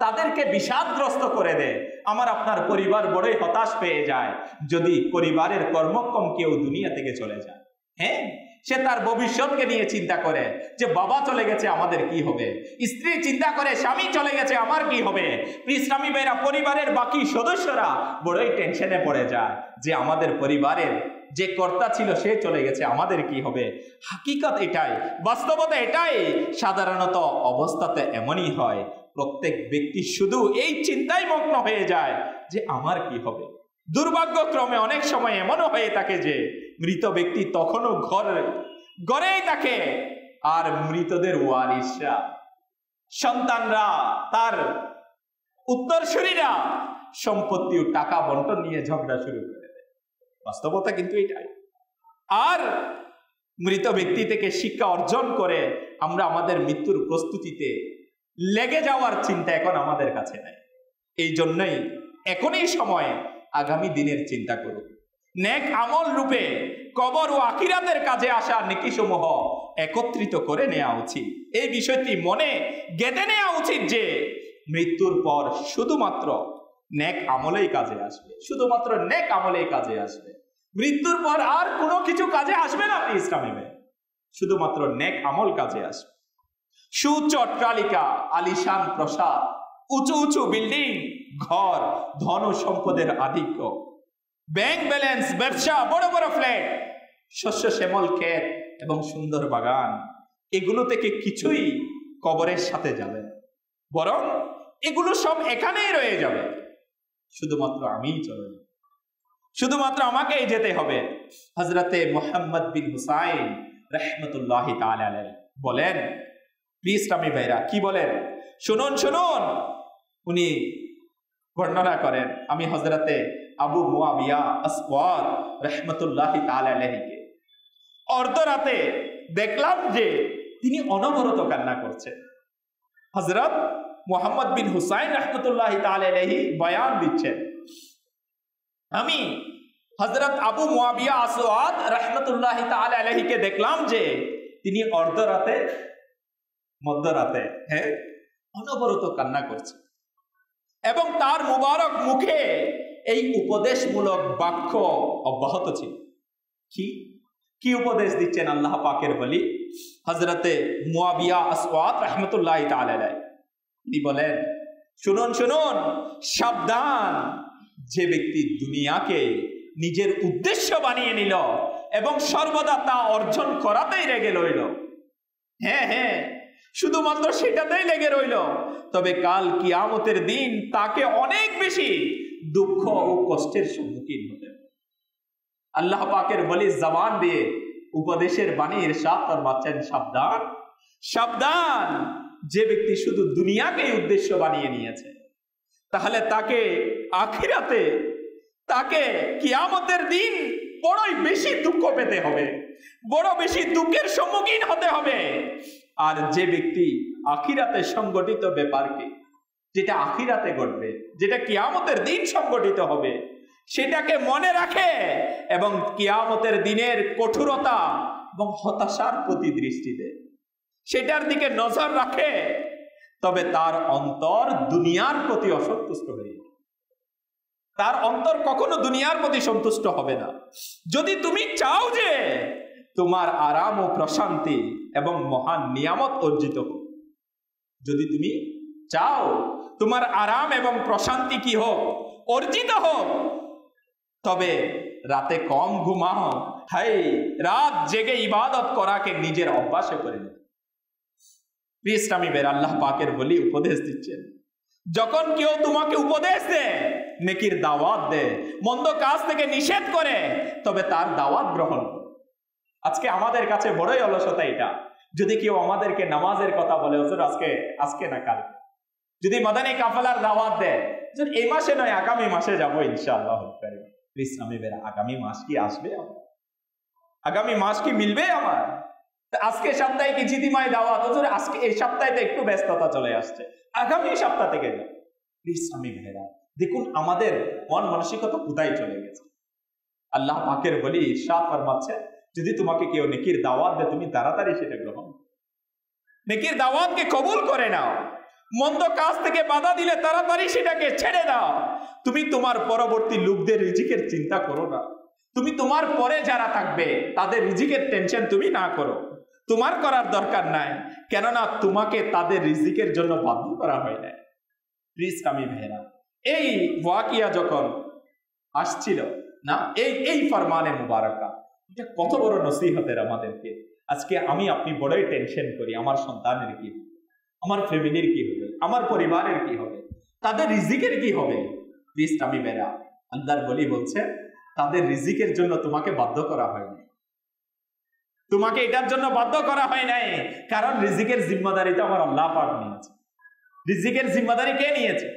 Speaker 2: তাদেরকে বিষাদগ্রস্ত করে দেয়। আমার আপনার পরিবার বড়ই হতাশ পেয়ে যায় যদি পরিবারের কর্মক্ষম কেউ দুনিয়া থেকে চলে যায়। হ্যাঁ, সে তার ভবিষ্যৎকে নিয়ে চিন্তা করে যে বাবা চলে গেছে, আমাদের কি হবে। স্ত্রী চিন্তা করে স্বামী চলে গেছে, আমার কি হবে। ইসলামী ভাইরা, পরিবারের বাকি সদস্যরা বড়ই টেনশনে পড়ে যায় যে আমাদের পরিবারের যে কর্তা ছিল সে চলে গেছে, আমাদের কি হবে। হাকিকত এটাই, বাস্তবতা এটাই। সাধারণত অবস্থাতে এমনই হয়, প্রত্যেক ব্যক্তি শুধু এই চিন্তায় মগ্ন হয়ে যায় যে আমার কি হবে। দুর্ভাগ্যক্রমে অনেক সময় এমনও হয়ে থাকে যে মৃত ব্যক্তি তখনও ঘরেই থাকে, আর মৃতদের ওয়ারিসরা, সন্তানরা, তার উত্তরসূরিরা সম্পত্তি ও টাকা বন্টন নিয়ে ঝগড়া শুরু করে দেয়। বাস্তবতা কিন্তু এটাই। আর মৃত ব্যক্তি থেকে শিক্ষা অর্জন করে আমরা আমাদের মৃত্যুর প্রস্তুতিতে লেগে যাওয়ার চিন্তা এখন আমাদের কাছে নাই। এই জন্যই এখনই সময় আগামী দিনের চিন্তা করুন। নেক আমল রূপে কবর ও আখিরাতের কাজে আসা নেকিসমূহ একত্রিত করে নেওয়া উচিত। এই বিষয়টি মনে গেঁথে নেওয়া উচিত যে মৃত্যুর পর শুধুমাত্র নেক আমলেই কাজে আসবে, শুধুমাত্র নেক আমলেই কাজে আসবে। মৃত্যুর পর আর কোনো কিছু কাজে আসবে না আপনি ইসলামে, শুধুমাত্র নেক আমল কাজে আসবে। সুউচ্চ অট্টালিকা, আলিশান প্রাসাদ, উঁচু উঁচু বিল্ডিং, ঘর, ধন ও সম্পদের আধিক্য, ব্যাংক ব্যালেন্স, ব্যবসা, বড় বড় ফ্ল্যাট, শস্য শ্যামল ক্ষেত এবং সুন্দর বাগান, এগুলো থেকে কিছুই কবরের সাথে যাবে না, বরং এগুলো সব এখানেই রয়ে যাবে। শুধুমাত্র আমিই চলে যাব, শুধুমাত্র আমাকেই যেতে হবে। হযরতে মুহাম্মদ বিন হুসাইন রাহমাতুল্লাহি তাআলা আলাইহি বলেন, ইসলামী ভাইরা কি বলেন শুনুন শুনুন। উনি বর্ণনা করেন, আমি হযরতে আবু মুআবিয়া আসওয়াদ রাহমাতুল্লাহি তাআলা আলাইহিকে অর্ধরাতে দেখলাম যে তিনি অনবরত কান্না করছেন। হযরত মুহাম্মদ বিন হুসাইন রাহমাতুল্লাহি তাআলা আলাইহি বয়ান দিচ্ছেন, আমি হযরত আবু মুআবিয়া আসওয়াদ রাহমাতুল্লাহি তাআলা আলাইহিকে দেখলাম যে তিনি অর্ধরাতে মধ্যরাতে অনবরত কান্না করছেন এবং তার মুবারক মুখে এই উপদেশমূলক বাক্য অব্যাহত ছিল। কি উপদেশ দিচ্ছেন আল্লাহ পাকের বলি হযরতে মুআবিয়া আসওয়াদ রাহমাতুল্লাহি তাআলা আলাইহি, তিনি বলেন, শুনুন শুনুন, সাবধান, যে ব্যক্তি দুনিয়াকে নিজের উদ্দেশ্য বানিয়ে নিল এবং সর্বদা তা অর্জন করাতেই লেগে রইল, হ্যাঁ শুধুমাত্র সেটাতেই লেগে রইল, তবে কাল কিয়ামতের দিন তাকে অনেক বেশি দুঃখ ও কষ্টের সম্মুখীন হতে হবে। আল্লাহ পাকের বলি জবান দিয়ে উপদেশের বাণী ইরশাদ ফরমাচ্ছেন, সাবধান সাবধান, যে ব্যক্তি শুধু দুনিয়াকেই উদ্দেশ্য বানিয়ে নিয়েছে, তাহলে তাকে আখিরাতে, তাকে কিয়ামতের দিন বড়ই বেশি দুঃখ পেতে হবে, বড় বেশি দুঃখের সম্মুখীন হতে হবে। আর যে ব্যক্তি আখিরাতে সংগঠিত ব্যাপারকে, যেটা আখিরাতে ঘটবে, যেটা কিয়ামতের দিন সংগঠিত হবে, সেটাকে মনে রাখে এবং কিয়ামতের দিনের কঠোরতা এবং হতাশার প্রতি দৃষ্টি দেয়, সেটার দিকে নজর রাখে, তবে তার অন্তর দুনিয়ার প্রতি অসন্তুষ্ট হয়ে যাবে। তার অন্তর কখনো দুনিয়ার প্রতি সন্তুষ্ট হবে না। যদি তুমি চাও যে তোমার আরাম ও প্রশান্তি এবং মহান নিয়ামত অর্জিত হোক, যদি তুমি চাও তোমার আরাম এবং প্রশান্তি কি হোক, অর্জিত হোক, তবে রাতে কম ঘুমাও, রাত জেগে ইবাদত করাকে নিজের অভ্যাসে করে নিও। ইসলামী বের আল্লাহ পাকের বলি উপদেশ দিচ্ছেন, যখন কেউ তোমাকে উপদেশ দেয়, নেকির দাওয়াত দেয়, মন্দ কাজ থেকে নিষেধ করে, তবে তার দাওয়াত গ্রহণ করো। আজকে আমাদের কাছে বড়ই অলসতা এটা। যদি কেউ আমাদেরকে নামাজের কথা বলে, হুজুর আজকে না কাল, যদি মাদানী কাফেলার দাওয়াত দেয়, হুজুর এই মাসে নয় আগামী মাসে যাবো ইনশাআল্লাহ, ইসলামী বের আগামী মাস কি আসবে, আগামী মাস কি মিলবে আমার? আজকে সপ্তাহে কি জিদিমায় দাওয়াত, হুজুর আজকে এই সপ্তাহে তো একটু ব্যস্ততা চলে আসছে, আগামী সপ্তাহ থেকে যাও। ইসলামী ভাইরা দেখুন আমাদের মন মানসিকতা কোথায় চলে গেছে। আল্লাহ পাকের বলি ইরশাদ ফরমাচ্ছে, যদি তোমাকে কেউ নেকির দাওয়াত দেয়, তুমি তাড়াতাড়ি সেটা গ্রহণ, নেকির দাওয়াতকে কবুল করে নাও। মন্দ কাজ থেকে বাধা দিলে তাড়াতাড়ি সেটাকে ছেড়ে দাও। তুমি তোমার পরবর্তী লোকদের রিজিকের চিন্তা করো না, তুমি তোমার পরে যারা থাকবে তাদের রিজিকের টেনশন তুমি না করো, তোমার করার দরকার নাই, কেননা তোমাকে তাদের রিজিকের জন্য বাধ্য করা হয় না। ইসলামী ভাইরা, এই ওয়াকিয়া যখন আসছিল না, এই ফরমানে মুবারাকা, এটা কত বড় নসিহতের আমাদেরকে। আজকে আমি আপনি বড়ই টেনশন করি, আমার সন্তানের কি হবে, আমার ফ্যামিলির কি হবে, আমার পরিবারের কি হবে, তাদের রিজিকের কি হবে। ইসলামী ভাইরা, আল্লাহর বলি বলছে, তাদের রিজিকের জন্য তোমাকে বাধ্য করা হয়নি, তোমাকে এটার জন্য বাধ্য করা হয় নাই, কারণ রিজিকের জিম্মাদারি তো আমার আল্লাহ পাক নিয়েছে। রিজিকের জিম্মাদারি কে নিয়েছে?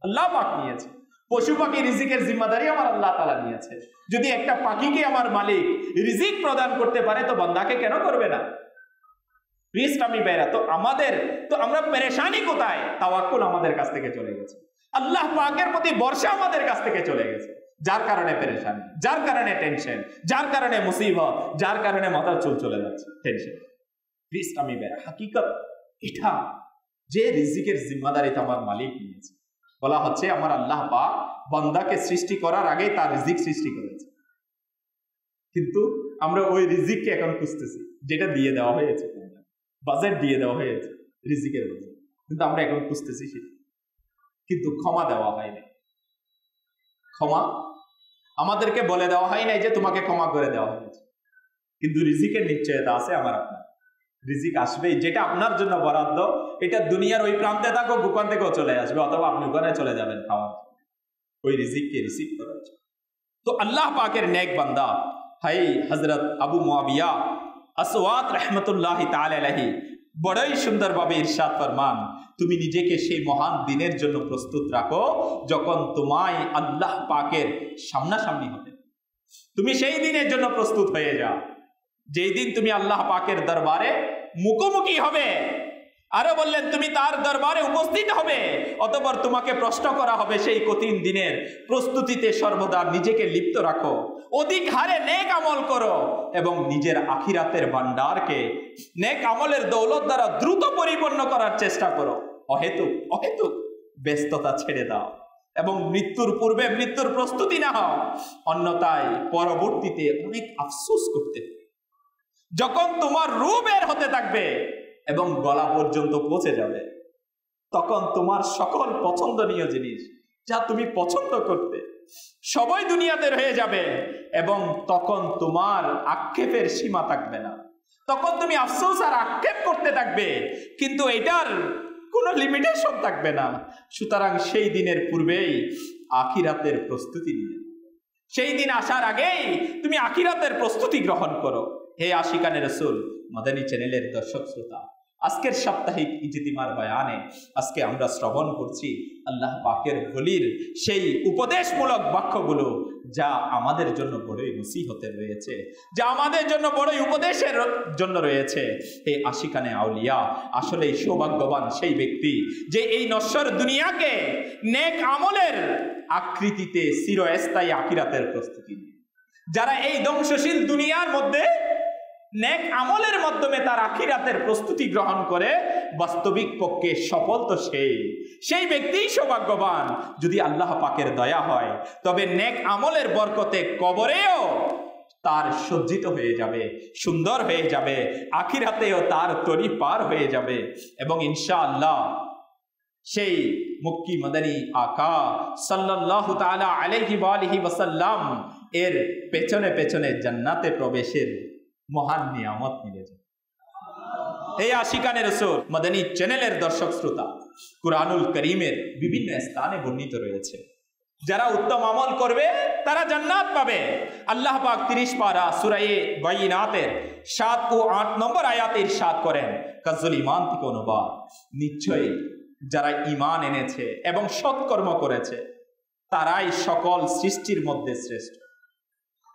Speaker 2: আল্লাহ পাক নিয়েছে। পশু পাখি রিজিকের জিম্মাদারি আমার আল্লাহ তাআলা নিয়েছে। যদি একটা পাখিকে আমার মালিক রিজিক প্রদান করতে পারে, তো বান্দাকে কেন করবে না? ইসলামী ভাইরা, তো আমরা পেরেশানি কোথায়? তাওয়াক্কুল আমাদের কাছ থেকে চলে গেছে, আল্লাহ পাকের প্রতি ভরসা আমাদের কাছ থেকে চলে গেছে, যার কারণে পেরেশানি, যার কারণে টেনশন, যার কারণে মুসিবত, যার কারণে মাথার চুল চলে যাচ্ছে টেনশন। ইসলামী ভাইরা, হাকিকত এটা যে রিজিকের জিম্মাদারি তো আমার মালিক নিয়েছে, বলা হচ্ছে আমার আল্লাহ পাক বান্দাকে সৃষ্টি করার আগে তার রিজিক সৃষ্টি করেছে, কিন্তু আমরা ওই রিজিককে এখন খুঁজতেছি, যেটা দিয়ে দেওয়া হয়েছে, বাজেট দিয়ে দেওয়া হয়েছে রিজিকের বাজেট, কিন্তু আমরা এখন খুঁজতেছি সেটা। কিন্তু ক্ষমা দেওয়া হয়নি। ক্ষমা আমাদেরকে বলে দেওয়া হয় নাই যে তোমাকে ক্ষমা করে দেওয়া হয়েছে, কিন্তু রিজিকের নিশ্চয়তা আছে আমার আপনার। রিজিক আসবেই, যেটা আপনার জন্য বরাদ্দ, এটা দুনিয়ার ওই প্রান্তে থাকো, ওখান থেকেও চলে আসবে, অথবা আপনি ওখানে চলে যাবেন খাওয়ার ওই রিজিককে রিসিভ করার জন্য। তো আল্লাহ পাকের নেক বান্দা হাই হযরত আবু মুআবিয়া আসওয়াত রাহমাতুল্লাহি তাআলা আলাইহি বড়ই সুন্দরভাবে ইরশাদ ফরমান, তুমি নিজেকে সেই মহান দিনের জন্য প্রস্তুত রাখো যখন তোমায় আল্লাহ পাকের সামনাসামনি হবে। তুমি সেই দিনের জন্য প্রস্তুত হয়ে যাও যেই দিন তুমি আল্লাহ পাকের দরবারে মুখোমুখি হবে। আরো বললেন তুমি তার দরবারে উপস্থিত হবে, অতঃপর তোমাকে প্রশ্ন করা হবে। সেই কঠিন দিনের প্রস্তুতিতে সর্বদা নিজেকে লিপ্ত রাখো, অধিক হারে নেক আমল করো এবং নিজের আখিরাতের ভান্ডারকে নেক আমলের দৌলত দ্বারা দ্রুত পরিপূর্ণ করার চেষ্টা করো। অহেতুক ব্যস্ততা ছেড়ে দাও এবং মৃত্যুর পূর্বে মৃত্যুর প্রস্তুতি না হও, অন্যথায় পরবর্তীতে অনেক আফসোস করতে হবে। যখন তোমার রূহ বের হতে থাকবে এবং গলা পর্যন্ত পৌঁছে যাবে, তখন তোমার সকল পছন্দনীয় জিনিস যা তুমি পছন্দ করতে সবই দুনিয়াতে রয়ে যাবে এবং তখন তোমার আক্ষেপের সীমা থাকবে না। তখন তুমি আফসোস আর আক্ষেপ করতে থাকবে, কিন্তু এটার কোনো লিমিটেশন থাকবে না। সুতরাং সেই দিনের পূর্বেই আখিরাতের প্রস্তুতি নিবে। সেই দিন আসার আগেই তুমি আখিরাতের প্রস্তুতি গ্রহণ করো। হে আশিকানে রাসূল মাদানী চ্যানেলের দর্শক শ্রোতা, আজকের সাপ্তাহিক ইজতিমার বয়ানে আজকে আমরা শ্রবণ করছি আল্লাহ পাকের ওলির সেই উপদেশমূলক বাক্যগুলো, যা আমাদের জন্য বড়ই নসিহতের রয়েছে, যা আমাদের জন্য বড়ই উপদেশের জন্য রয়েছে। হে আশিকানে আউলিয়া, আসলেই সৌভাগ্যবান সেই ব্যক্তি যে এই নশ্বর দুনিয়াকে নেক আমলের আকৃতিতে চিরস্থায়ী আখিরাতের প্রস্তুতি নেয়। যারা এই ধ্বংসশীল দুনিয়ার মধ্যে নেক আমলের মাধ্যমে তার আখিরাতের প্রস্তুতি গ্রহণ করে, বাস্তবিক পক্ষে সফল তো সেই ব্যক্তিই সৌভাগ্যবান। যদি আল্লাহ পাকের দয়া হয় তবে নেক আমলের বরকতে কবরেও তার সজ্জিত হয়ে যাবে, সুন্দর হয়ে যাবে, আখিরাতেও তার তরি পার হয়ে যাবে এবং ইনশাআল্লাহ সেই মক্কি মাদানী আকা সাল্লাল্লাহু তাআলা আলাইহি ওয়া আলিহি ওয়াসাল্লাম এর পেছনে পেছনে জান্নাতে প্রবেশের মহান নিয়ামত মিলে যায়। এই আশিকানে রাসূল মাদানী চ্যানেলের দর্শক শ্রোতা, কুরআনুল কারীমের বিভিন্ন স্থানে বর্ণিত রয়েছে যারা উত্তম আমল করবে তারা জান্নাত পাবে। আল্লাহ পাক 30 পারা সূরা বাইনাতের 7 ও 8 নম্বর আয়াতে ইরশাদ করেন, কাজল ঈমান থেকে অনুবাদ, নিশ্চয়ই যারা ঈমান এনেছে এবং সৎকর্ম করেছে তারাই সকল সৃষ্টির মধ্যে শ্রেষ্ঠ।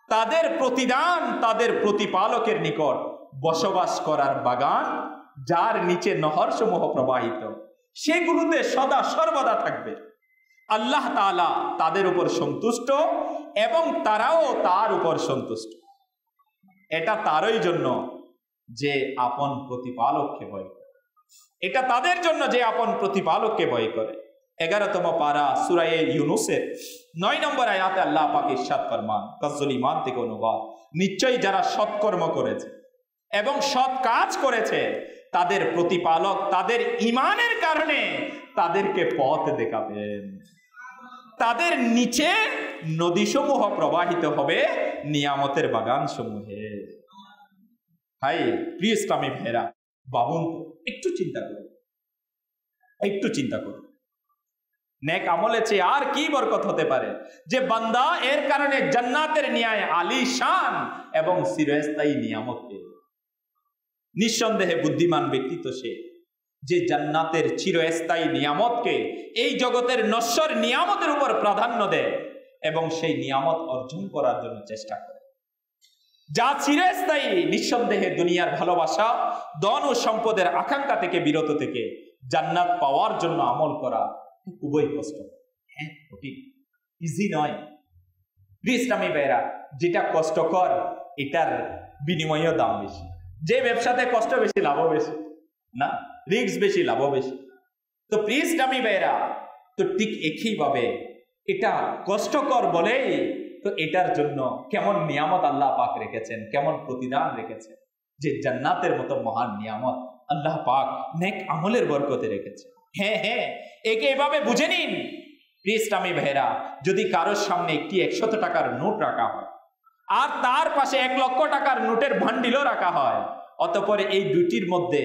Speaker 2: তাদের প্রতিদান তাদের প্রতিপালকের নিকট বসবাস করার বাগান, যার নিচে নহরসমূহ প্রবাহিত, সেগুলোতে সদা সর্বদা থাকবে। আল্লাহ তাআলা তাদের উপর সন্তুষ্ট এবং তারাও তার উপর সন্তুষ্ট। এটা তারই জন্য যে আপন প্রতিপালককে ভয় করে। এটা তাদের জন্য যে আপন প্রতিপালককে ভয় করে। 11তম পারা সূরা ইউনূসের 9 নম্বর আয়াতে আল্লাহ পাক ইরশাদ ফরমান, কাজল ঈমান থেকে অনুবাদ, নিশ্চয়ই যারা সৎকর্ম করেছে এবং সৎ কাজ করেছে তাদের প্রতিপালক তাদের ঈমানের কারণে তাদেরকে পথ দেখাবেন। তাদের নিচে নদীসমূহ প্রবাহিত হবে নিয়ামতের বাগান সমূহে। হাই প্রিয় ইসলামী ভাইরা, বাবুন একটু চিন্তা করুন, নেক আমলে চেয়ে আর কি বরকত হতে পারে যে বান্দা এর কারণে জান্নাতের ন্যায় আলিশান এবং চিরস্থায়ী নিয়ামত পেয়ে। নিঃসন্দেহে বুদ্ধিমান ব্যক্তি তো সে যে জান্নাতের চিরস্থায়ী নিয়ামতকে এই জগতের নশ্বর নিয়ামতের উপর প্রাধান্য দেয় এবং সেই নিয়ামত অর্জন করার জন্য চেষ্টা করে। যা চিরস্থায়ী, নিঃসন্দেহে দুনিয়ার ভালোবাসা, ধন ও সম্পদের আকাঙ্ক্ষা থেকে বিরত থেকে জান্নাত পাওয়ার জন্য আমল করা খুবই কষ্ট। হ্যাঁ, কঠিন, ইজি নয়। ইসলামী ভাইরা, যেটা কষ্টকর এটার বিনিময়েও দাম বেশি। যে ব্যবসাতে কষ্ট বেশি লাভও বেশি না, রিস্ক বেশি লাভও বেশি। তো প্রিয় ইসলামী ভাইরা, তো ঠিক একইভাবে এটা কষ্টকর বলেই তো এটার জন্য কেমন নিয়ামত আল্লাহ পাক রেখেছেন, কেমন প্রতিদান রেখেছেন, যে জান্নাতের মতো মহান নিয়ামত আল্লাহ পাক নেক আমলের বরকতে রেখেছে। হ্যাঁ হ্যাঁ, একে এভাবে বুঝে নিন প্রিয় ইসলামী ভাইরা, যদি কারোর সামনে একটি 100 টাকার নোট রাখা হয় আর তার পাশে 1 লক্ষ টাকার নোটের ভান্ডিলও রাখা হয়, অতঃপর এই দুটির মধ্যে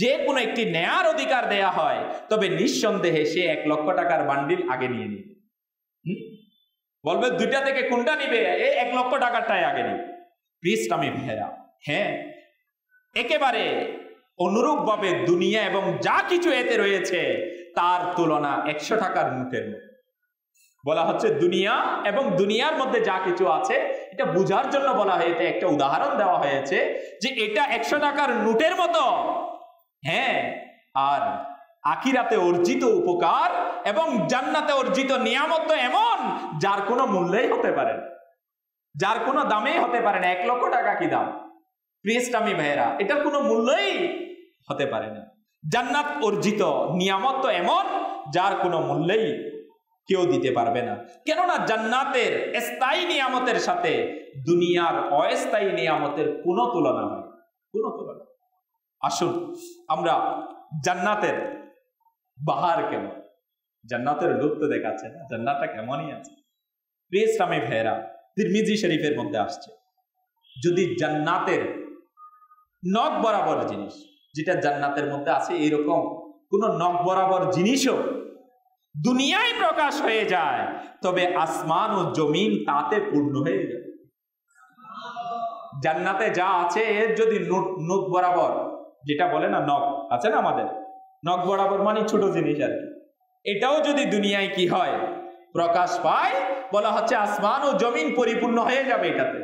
Speaker 2: যে কোনো একটি নেয়ার অধিকার দেয়া হয়, তবে নিঃসন্দেহে সে 1 লক্ষ টাকার বান্ডিল আগে নিয়ে নিবে। বলবে দুইটা থেকে কোনটা নিবে? এই 1 লক্ষ টাকারটাই আগে নিবে। প্রিয় ইসলামী ভাইরা, হ্যাঁ একেবারে অনুরূপ ভাবে দুনিয়া এবং যা কিছু এতে রয়েছে তার তুলনা 100 টাকার নোটের মতো। বলা হচ্ছে দুনিয়া এবং দুনিয়ার মধ্যে যা কিছু আছে এটা বোঝার জন্য বলা হয়েছে, একটা উদাহরণ দেওয়া হয়েছে যে এটা 100 টাকার নোটের মতো। হ্যাঁ, আর আখিরাতে অর্জিত উপকার এবং জান্নাতে অর্জিত নিয়ামত তো এমন যার কোনো মূল্যই হতে পারে না, যার কোনো দামেই হতে পারে না। 1 লক্ষ টাকা কি দাম প্রিয় ইসলামী ভাইয়েরা, এটার কোনো মূল্যই হতে পারে না। জান্নাত অর্জিত নিয়ামত তো এমন যার কোনো মূল্যই কেউ দিতে পারবে না, কেননা জান্নাতের স্থায়ী নিয়ামতের সাথে দুনিয়ার অস্থায়ী নিয়ামতের কোনো তুলনা হয়, কোনো তুলনা। আসুন আমরা জান্নাতের বাহার কেমন, জান্নাতের লুপ্ত দেখাচ্ছে না, জান্নাতটা কেমনই আছে। প্রিয় ইসলামী ভাইয়েরা, তিরমিজি শরীফের মধ্যে আসছে, যদি জান্নাতের নখ বরাবর জিনিস, যেটা জান্নাতের মধ্যে আছে এরকম কোন নখ বরাবর জিনিসও দুনিয়ায় প্রকাশ হয়ে যায়, তবে আসমান ও জমিন তাতে পূর্ণ হয়ে যায়। জান্নাতে যা আছে এর যদি নখ বরাবর, যেটা বলে না নখ আছে না আমাদের, নখ বরাবর মানে ছোট জিনিস আর কি, এটাও যদি দুনিয়ায় কি হয় প্রকাশ পায়, বলা হচ্ছে আসমান ও জমিন পরিপূর্ণ হয়ে যাবে এটাতে।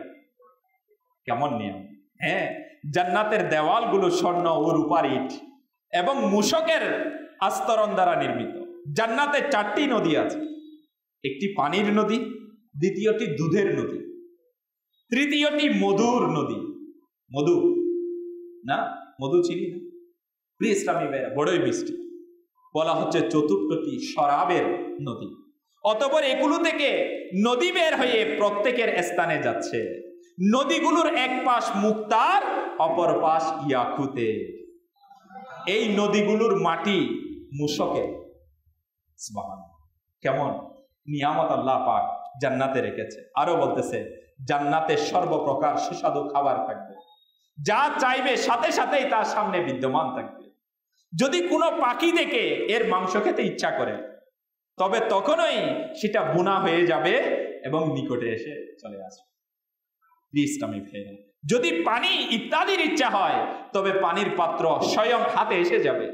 Speaker 2: কেমন নিয়ম! হ্যাঁ, জান্নাতের দেওয়ালগুলো স্বর্ণ ও রূপার ইট এবং মূষকের আস্তরণ দ্বারা নির্মিত। জান্নাতে 4টি নদী আছে, একটি পানির নদী, দ্বিতীয়টি দুধের নদী, তৃতীয়টি মধুর নদী। মধু না, মধু চিনি না প্রিয় ইসলামী ভাইরা, বড়ই মিষ্টি। বলা হচ্ছে চতুর্থটি শরাবের নদী। অতঃপর এগুলো থেকে নদী বের হয়ে প্রত্যেকের স্থানে যাচ্ছে। নদীগুলোর এক পাশ মুক্তার, অপর পাশ ইয়াকুতে। এই নদীগুলোর মাটি মূষকের। কেমন নিয়ামত আল্লাহ পাক জান্নাতে রেখেছে। আরো বলতেছে জান্নাতে সর্বপ্রকার সুস্বাদু খাবার থাকবে, যা চাইবে সাথে সাথেই তার সামনে বিদ্যমান থাকবে। যদি কোনো পাখি দেখে এর মাংস খেতে ইচ্ছা করে, তবে তখনই সেটা বুনা হয়ে যাবে এবং নিকটে এসে চলে আসবে। ইসলামী ভাইরা, যদি পানি ইত্যাদির ইচ্ছা হয়, তবে পানির পাত্র স্বয়ং হাতে এসে যাবে।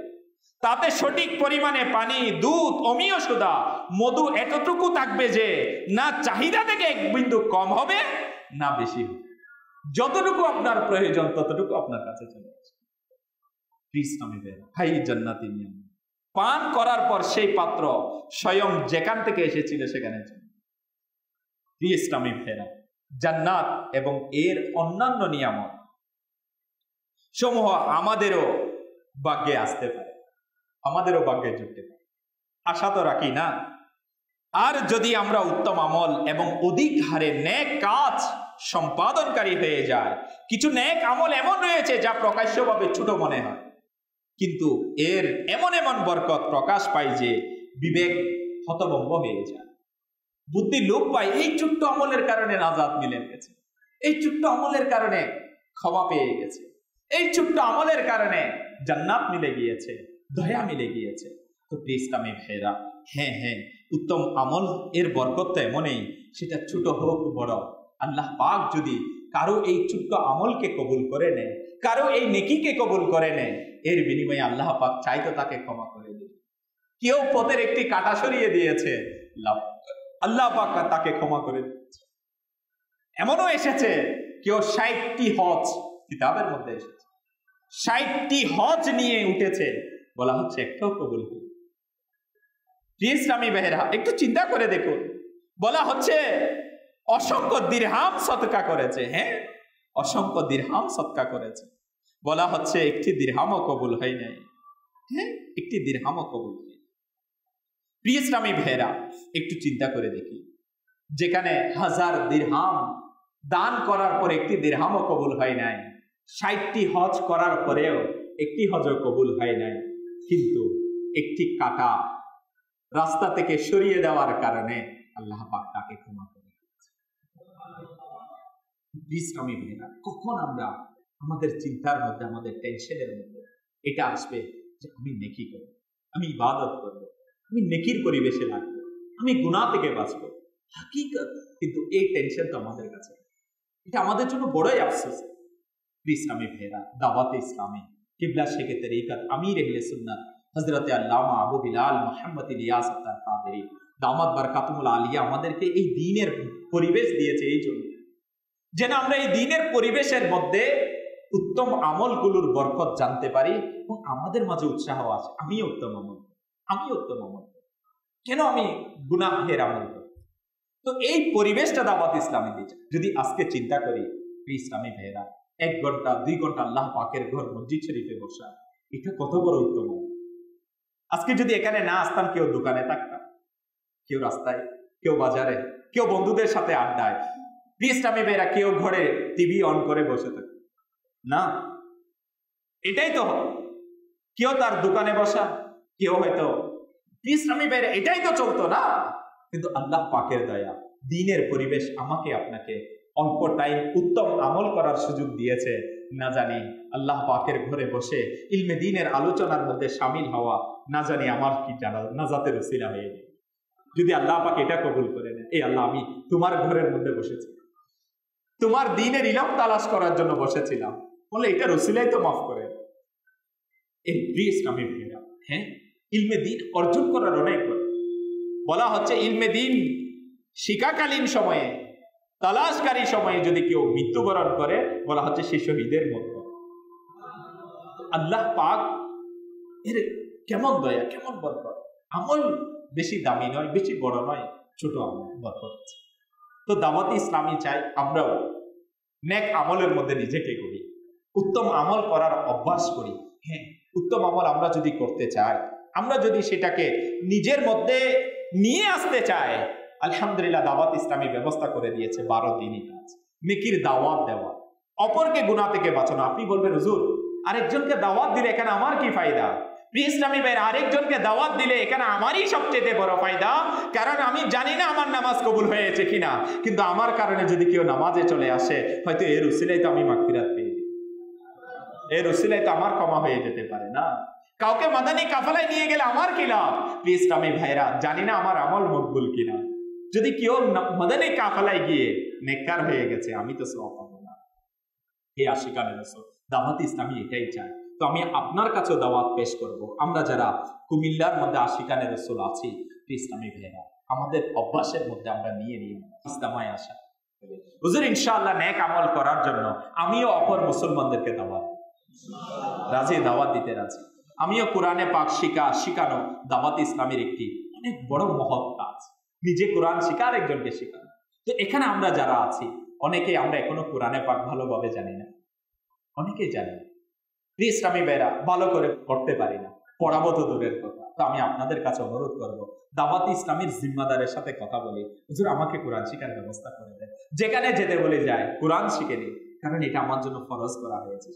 Speaker 2: তাতে সঠিক পরিমাণে পানি, দুধ, অমীয় সুধা, মধু এতটুকু থাকবে যে না চাহিদা থেকে 1 বিন্দু কম হবে না বেশি হবে। যতটুকু আপনার প্রয়োজন ততটুকু আপনার কাছে চলে আসবে। ইসলামী ভাইরা, হাই জান্নাতি নিয়ম। পান করার পর সেই পাত্র স্বয়ং যেখান থেকে এসেছিল সেখানে চলে। ইসলামী ভাইরা, জান্নাত এবং এর অন্যান্য নিয়ামত সমূহ আমাদেরও ভাগ্যে আসতে পারে, আমাদেরও ভাগ্যে জুটতে পারে। আশা তো রাখি না। আর যদি আমরা উত্তম আমল এবং অধিক হারে নেক কাজ সম্পাদনকারী হয়ে যায়, কিছু নেক আমল এমন রয়েছে যা প্রকাশ্যভাবে ছোট মনে হয়, কিন্তু এর এমন এমন বরকত প্রকাশ পায় যে বিবেক হতভম্ব হয়ে যায়, বুদ্ধি লোপ পায়। এই ছোট্ট আমলের কারণে নাজাত মিলে গেছে, এই ছোট্ট আমলের কারণে ক্ষমা পেয়ে গেছে, এই ছোট্ট আমলের কারণে জান্নাত মিলে গিয়েছে, দয়া মিলে গিয়েছে। তো ইসলামী ভাইরা, হ্যাঁ হ্যাঁ, উত্তম আমল এর বরকত তো এমনই, সেটা ছোট হোক বড়, আল্লাহ পাক যদি কারো এই ছোট্ট আমলকে কবুল করে নেয়, কারো এই নেকিকে কবুল করে নেয়, এর বিনিময়ে আল্লাহ পাক চাইতো তাকে ক্ষমা করে দিবে। কেউ পথের একটি কাঁটা সরিয়ে দিয়েছে, আল্লাহ পাক তাকে ক্ষমা করে দিয়েছে। এমনও এসেছে কেউ 60টি হজ, কিতাবের মধ্যে এসেছে 60টি হজ নিয়ে উঠেছে, বলা হচ্ছে একটাও কবুল হয়নি। ইসলামী ভাইরা, একটু চিন্তা করে দেখুন, বলা হচ্ছে অসংখ্য দিরহাম সদকা করেছে। হ্যাঁ, অসংখ্য দিরহাম সদকা করেছে, বলা হচ্ছে একটি দিরহামও কবুল হয় নাই। হ্যাঁ, একটি দিরহামও কবুল হয়। প্রিয় ইসলামী ভাইয়েরা, একটু চিন্তা করে দেখি, যেখানে 1000 দিরহাম দান করার পর একটি দিরহামও কবুল হয় নাই, 60টি হজ করার পরেও একটি হজও কবুল হয় নাই, কিন্তু একটি কাটা রাস্তা থেকে সরিয়ে দেওয়ার কারণে আল্লাহ পাক তাকে ক্ষমা করে। ইসলামী ভাইয়েরা, কখন আমরা আমাদের চিন্তার মধ্যে, আমাদের টেনশনের মধ্যে এটা আসবে যে আমি নেকি করব, আমি ইবাদত করব, আমি নেকির পরিবেশে লাগবো, আমি গুনাহ থেকে বাঁচবো, হাকিকত কিন্তু এই টেনশন তো আমাদের কাছে, এটা আমাদের জন্য বড়ই আফসোস। ইসলামী ভাইয়েরা, দাওয়াতে ইসলামী কিবলা শেখে তরিকত আমির আহলে সুন্নাত হযরত আল্লামা আবু বিলাল মুহাম্মদ ইলিয়াস আত্তার কাদেরী দামাত বারকাতুল আলিয়া আমাদেরকে এই দ্বীনের পরিবেশ দিয়েছে এই জন্য যেন আমরা এই দ্বীনের পরিবেশের মধ্যে উত্তম আমলগুলোর বরকত জানতে পারি এবং আমাদের মাঝে উৎসাহ আছে, আমি উত্তম আমল, কেন আমি গুনাহের আমল করব। তো এই পরিবেশটা দাওয়াত ইসলামী দিয়েছে। যদি আজকে চিন্তা করি ইসলামী ভাইয়েরা, 1 ঘন্টা 2 ঘন্টা আল্লাহ পাকের ঘর মসজিদ শরীফে বসা, এটা কত বড় উত্তম। আজকে যদি এখানে না আসতাম, কেউ দোকানে থাকতাম, কেউ রাস্তায়, কেউ বাজারে, কেউ বন্ধুদের সাথে আড্ডায়, ইসলামী ভাইয়েরা কেউ ঘরে টিভি অন করে বসে থাকে না, এটাই তো কেউ তার দোকানে বসা, কেউ হয়তো ইসলামী ভাইয়েরা এটাই তো চলতো না। কিন্তু আল্লাহ পাকের দয়া, দ্বীনের পরিবেশ আমাকে আপনাকে অল্প টাইম উত্তম আমল করার সুযোগ দিয়েছে। না জানি আল্লাহ পাকের ঘরে বসে ইলমে দ্বীনের আলোচনার মধ্যে শামিল হওয়া, না জানি আমার কি নাজাতের উসিলা হয়ে যাবে। যদি আল্লাহ পাক এটা কবুল করে নেন, এই আল্লাহ আমি তোমার ঘরের মধ্যে বসেছি, তোমার দ্বীনের ইলম তালাশ করার জন্য বসেছিলাম, বলে এটার উসিলাই তো মাফ করে। এই প্রিয় ইসলামী ভাইয়েরা, হ্যাঁ, ইলমে দ্বীন অর্জন করার অনেক বলা হচ্ছে, ইলমে দ্বীন শিকাকালীন সময়ে, তালাশকারী সময়ে যদি কেউ মৃত্যুবরণ করে, বলা হচ্ছে সে শহীদের মতো। আল্লাহ পাক এর কেমন দয়া, কেমন বরকত। আমল বেশি দামি নয়, বেশি বড় নয়, ছোট আমল বরকত। তো দাওয়াতে ইসলামী চাই আমরাও নেক আমলের মধ্যে নিজেকে করি, উত্তম আমল করার অভ্যাস করি। হ্যাঁ, উত্তম আমল আমরা যদি করতে চাই, আমরা যদি সেটাকে নিজের মধ্যে নিয়ে আসতে চাই, আলহামদুলিল্লাহ দাওয়াত ইসলামী ব্যবস্থা করে দিয়েছে 12 দিনই কাজ, নেকির দাওয়াত দেওয়া, অপরকে গুনাহ থেকে বাঁচানো। আপনি বলবেন হুজুর, আরেকজনকে দাওয়াত দিলে এখানে আমার কি ফায়দা? প্রিয় ইসলামী ভাইয়ের, আরেকজনকে দাওয়াত দিলে এখানে আমারই সবচেয়ে বড় ফায়দা, কারণ আমি জানি না আমার নামাজ কবুল হয়েছে কিনা, কিন্তু আমার কারণে যদি কেউ নামাজে চলে আসে, হয়তো এর উসিলাই তো আমি মাগফিরাত পেয়ে যাই, এর উসিলাই তো আমার ক্ষমা হয়ে যেতে পারে না। কাউকে মাদানী কাফেলায় নিয়ে গেলে আমার কি লাভ? প্রিয় ইসলামী ভাইয়েরা, জানি না আমার আমল মকবুল কিনা, যদি কেউ মাদানী কাফেলায় গিয়ে নেককার হয়ে গেছে, আমি তো সওয়াব পাবো না। এই আশিকানে রাসূল দাওয়াত ইসলামী এটাই চায়। তো আমি আপনার কাছেও দাওয়াত পেশ করব, আমরা যারা কুমিল্লার মধ্যে আশিকানে রাসূল আছি, ইসলামী ভাইয়েরা, আমাদের অভ্যাসের মধ্যে আমরা নিয়ে নিই ইসলামায় আসা। হুজুর ইনশাআল্লাহ নেক আমল করার জন্য আমিও অপর মুসলমানদেরকে রাজি, দাওয়াত দিতে রাজি। আমিও কোরআনে পাক শিখানো দাওয়াত ইসলামের একটি অনেক বড় মহৎ কাজ, নিজে কোরআন শিখা আর একজনকে শেখানো। তো এখানে আমরা যারা আছি, অনেকেই আমরা এখনো কোরআনে পাক ভালোভাবে জানি না, অনেকেই জানি না। ইসলামী ভাইরা ভালো করে পড়তে পারি না, পড়াবো তো দূরের কথা। তো আমি আপনাদের কাছে অনুরোধ করব, দাওয়াত ইসলামীর জিম্মাদারের সাথে কথা বলি, হুজুর আমাকে কোরআন শিখার ব্যবস্থা করে দেন। যেখানে যেতে বলে যায় কোরআন শিখে নিই, কারণ এটা আমার জন্য ফরজ করা হয়েছে।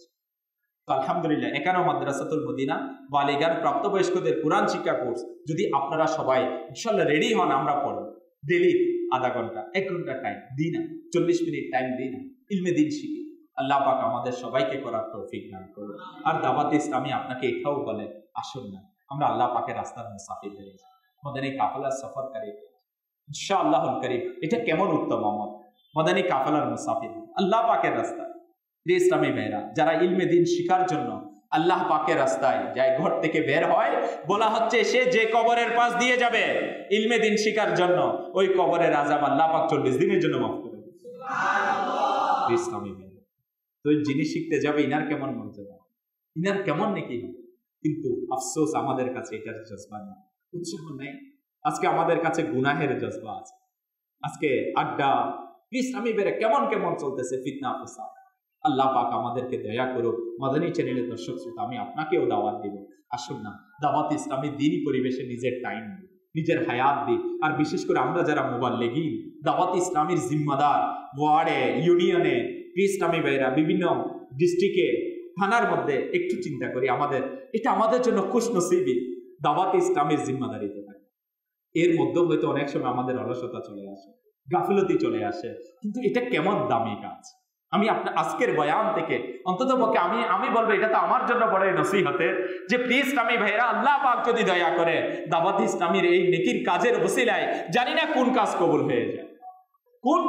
Speaker 2: তো আলহামদুলিল্লাহ, এখানেও মাদ্রাসাতুল মদিনা বালিগান প্রাপ্তবয়স্কদের কোরআন শিক্ষা কোর্স, যদি আপনারা সবাই ইনশাআল্লাহ রেডি হন, আমরা পড়ব ডেলি আধা ঘন্টা 1 ঘন্টা টাইম দিই না, 40 মিনিট টাইম দিই না, ইলমে দ্বীন শিখি। আল্লাহ পাক আমাদের সবাইকে করার তৌফিক দান করুন। আর দাওয়াত ইসলামী আপনাকে এটাও বলে, আসুন না আমরা আল্লাহ পাকের রাস্তার মুসাফির হয়ে যাই, মাদানী কাফেলার সফরকারী ইনশাআল্লাহুল কারীম। এটা কেমন উত্তম আমল, মাদানী কাফেলার মুসাফির আল্লাহ পাকের রাস্তায়। ইসলামী ভাইরা, যারা ইলমে দ্বীন শিখার জন্য আল্লাহ পাকের রাস্তায় যায়, ঘর থেকে বের হয়, বলা হচ্ছে সে যে কবরের পাশ দিয়ে যাবে ইলমে দ্বীন শিখার জন্য, ওই কবরের আযাব আল্লাহ পাক 40 দিনের জন্য মাফ করে দেন। সুবহানাল্লাহ। ইসলামী ভাইরা, তো জিনিস শিখতে যাবে, ইনার কেমন মর্যাদা, ইনার কেমন নেকি, কিন্তু আফসোস আমাদের কাছে এটার জজবা নেই, উৎসাহ নেই। আজকে আমাদের কাছে গুনাহের জজবা আছে, আজকে আড্ডা। ইসলামী ভাইরা কেমন কেমন চলতেছে ফিতনা ফাসাদ। আল্লাহ পাক আমাদেরকে দয়া করুক। মাদানী চ্যানেলের দর্শক শ্রোতা, আমি আপনাকেও দাওয়াত দিব, আসুন না দাওয়াত ইসলামী দ্বীনি পরিবেশে নিজের টাইম দিই, নিজের হায়াত দিই। আর বিশেষ করে আমরা যারা মুবাল্লিগিন, দাওয়াত ইসলামীর জিম্মাদার, ওয়ার্ডে, ইউনিয়নে, ইসলামী ভাইরা বিভিন্ন ডিস্ট্রিক্টে, থানার মধ্যে একটু চিন্তা করি, এটা আমাদের জন্য খুশনসিবি দাওয়াত ইসলামের জিম্মাদারিতে থাকে। এর মধ্যে হয়তো অনেক সময় আমাদের অলসতা চলে আসে, গাফিলতি চলে আসে, কিন্তু এটা কেমন দামি কাজ। আমি আপনার আজকের বয়ান থেকে অন্তত পক্ষে আমি বলবো, এটা তো আমার জন্য বড় নসিহতের, যে প্রিয় ইসলামী ভাইরা, আল্লাহ পাক যদি দয়া করে দাওয়াত ইসলামীর এই নেকির কাজের ওসিলায়, জানি না কোন কাজ কবুল হয়ে যায়,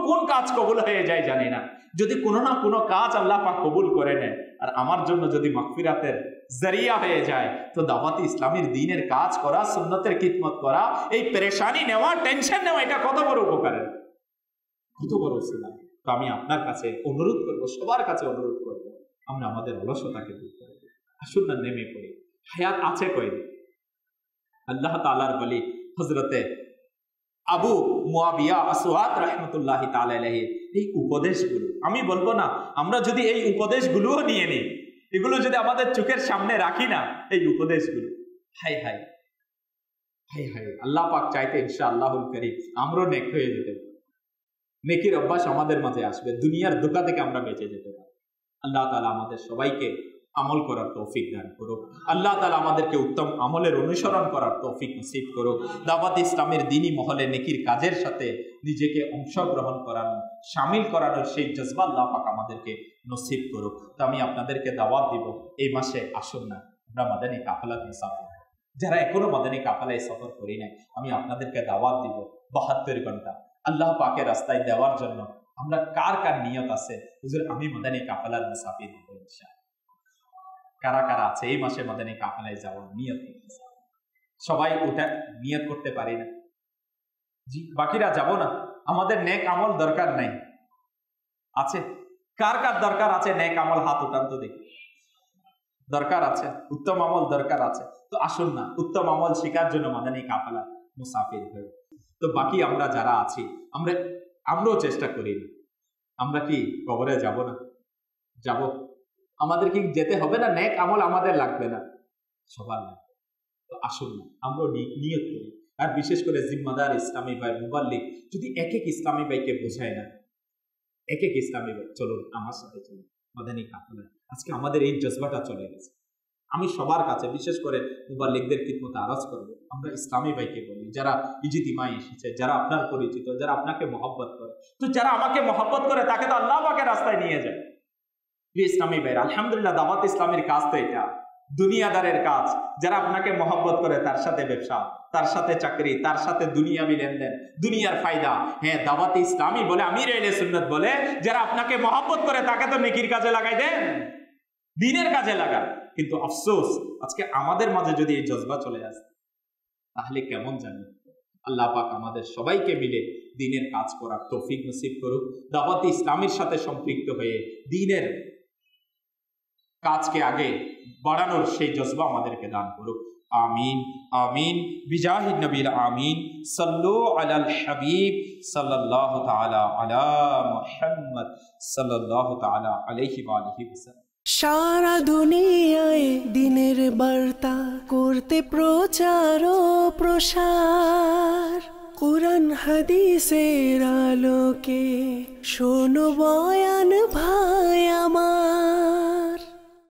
Speaker 2: কোন কাজ কবুল হয়ে যায় জানি না। যদি কোনো না কোনো কাজ আল্লাহ পাক কবুল করে নেয় আর আমার জন্য যদি মাগফিরাতের জরিয়া হয়ে যায়, তো দাওয়াত ইসলামীর দ্বীনের কাজ করা, সুন্নতের খিদমত করা, এই পেরেশানি নেওয়া, টেনশন নেওয়া, এটা কত বড় উপকারের, কত বড় ওসিলা। তো আমি আপনার কাছে অনুরোধ করব, সবার কাছে অনুরোধ করব, আমরা আমাদের অলসতাকে দূর করে দিই। আসুন না নেমে পড়ি। হায়াত আছে কয়দিন। আল্লাহ তাআলার বলি হযরতে আবু মুয়াবিয়া আসওয়াদ রাহমাতুল্লাহি তাআলা আলাইহি এই উপদেশগুলো, আমি বলবো না, আমরা যদি এই উপদেশগুলোও নিয়ে নিই, এগুলো যদি আমাদের চোখের সামনে রাখি না, এই উপদেশগুলো, হায় হায় হায় হায়, আল্লাহ পাক চাইতে ইনশাআল্লাহুল কারীম আমরাও নেক হয়ে যেতে পারি, নেকির অভ্যাস আমাদের মাঝে আসবে, দুনিয়ার ধোঁকা থেকে আমরা বেঁচে যেতে পারি। আল্লাহ তাআলা আমাদের সবাইকে আমল করার তৌফিক দান করুক। আল্লাহ তাআলা আমাদেরকে উত্তম আমলের অনুসরণ করার তৌফিক নসিব করুক। দাওয়াত ইসলামের দ্বীনি মহলে নেকির কাজের সাথে নিজেকে অংশগ্রহণ করানো, শামিল করানোর সেই জজবা আল্লাহ পাক আমাদেরকে নসিব করুক। তো আমি আপনাদেরকে দাওয়াত দিব, এই মাসে আসুন না আমরা মাদানী কাফেলাত মুসাফির, যারা এখনো মাদানী কাফেলায় সফর করি নাই, আমি আপনাদেরকে দাওয়াত দিব 72 ঘন্টা আল্লাহ পাকের রাস্তায় দেওয়ার জন্য। আমরা কার কার নিয়ত আছে, হুজুর আমি মাদানী কাফেলার মুসাফির হব ইনশাআল্লাহ, কারা কারা আছে এই মাসে মাদানী কাফেলায় যাওয়ার নিয়ত করতেছে? সবাই ওটা নিয়ত করতে পারি না, জি বাকিরা যাব না, আমাদের নেক আমল দরকার নাই, আছে কার কার দরকার আছে নেক আমল? হাত উঠান তো দেখি। দরকার আছে, উত্তম আমল দরকার আছে, তো আসুন না উত্তম আমল শেখার জন্য মাদানী কাফেলা মুসাফির হয়ে। তো বাকি আমরা যারা আছি, আমরাও চেষ্টা করি না, আমরা কি কবরে যাব না? যাব। আমাদের কি যেতে হবে না? নেক আমল আমাদের লাগবে না? সবার লাগবে। তো আসুন না আমরাও নিয়ত করি। আর বিশেষ করে জিম্মাদার ইসলামী ভাই, মুবাল্লিগ যদি এক এক ইসলামী ভাইকে বোঝায় না, এক এক ইসলামী ভাই চলুন আমার সাথে চলুন মাদানী কাফেলা, আজকে আমাদের এই জজবাটা চলে গেছে। আমি সবার কাছে বিশেষ করে মুবাল্লিগদের খিদমতে আরজ করব, আমরা ইসলামী ভাইকে বলি, যারা ইজতিমায় এসেছে, যারা আপনার পরিচিত, যারা আপনাকে মহব্বত করে, তো যারা আমাকে মহব্বত করে তাকে তো আল্লাহ পাকের রাস্তায় নিয়ে যায়। ইসলামী ভাইরা, আলহামদুলিল্লাহ দাওয়াত ইসলামের কাজ তো এটা দুনিয়াদারের কাজ। যারা আপনাকে মহব্বত করে তার সাথে ব্যবসা, তার সাথে চাকরি, তার সাথে দুনিয়াবি লেনদেন, দুনিয়ার ফায়দা, হ্যাঁ দাওয়াত ইসলামী বলে, আমির আহলে সুন্নাত বলে, যারা আপনাকে মহব্বত করে তাকে তো নেকির কাজে লাগাই দেন, দ্বীনের কাজে লাগান। কিন্তু আফসোস আজকে আমাদের মাঝে যদি এই জজবা চলে আসে তাহলে কেমন জানি। আল্লাহ পাক আমাদের সবাইকে মিলে দ্বীনের কাজ করার তৌফিক নসিব করুক। দাওয়াত ইসলামের সাথে সম্পৃক্ত হয়ে দ্বীনের কাজকে আগে বাড়ানোর সেই জজবা আমাদেরকে দান করুক। আমিন আমিন বিজাহিদ নবীল আমিন। সাল্লু আলাল হাবিব সাল্লাল্লাহু তাআলা আলা মুহাম্মদ সাল্লাল্লাহু তাআলা আলাইহি ওয়া আলিহি ওয়াসাল্লাম।
Speaker 1: সারা দুনিয়ায় দিনের বার্তা করতে প্রচার ও প্রসার, কুরআন হাদিসের আলোকে শোনো বয়ান ভাই আমার।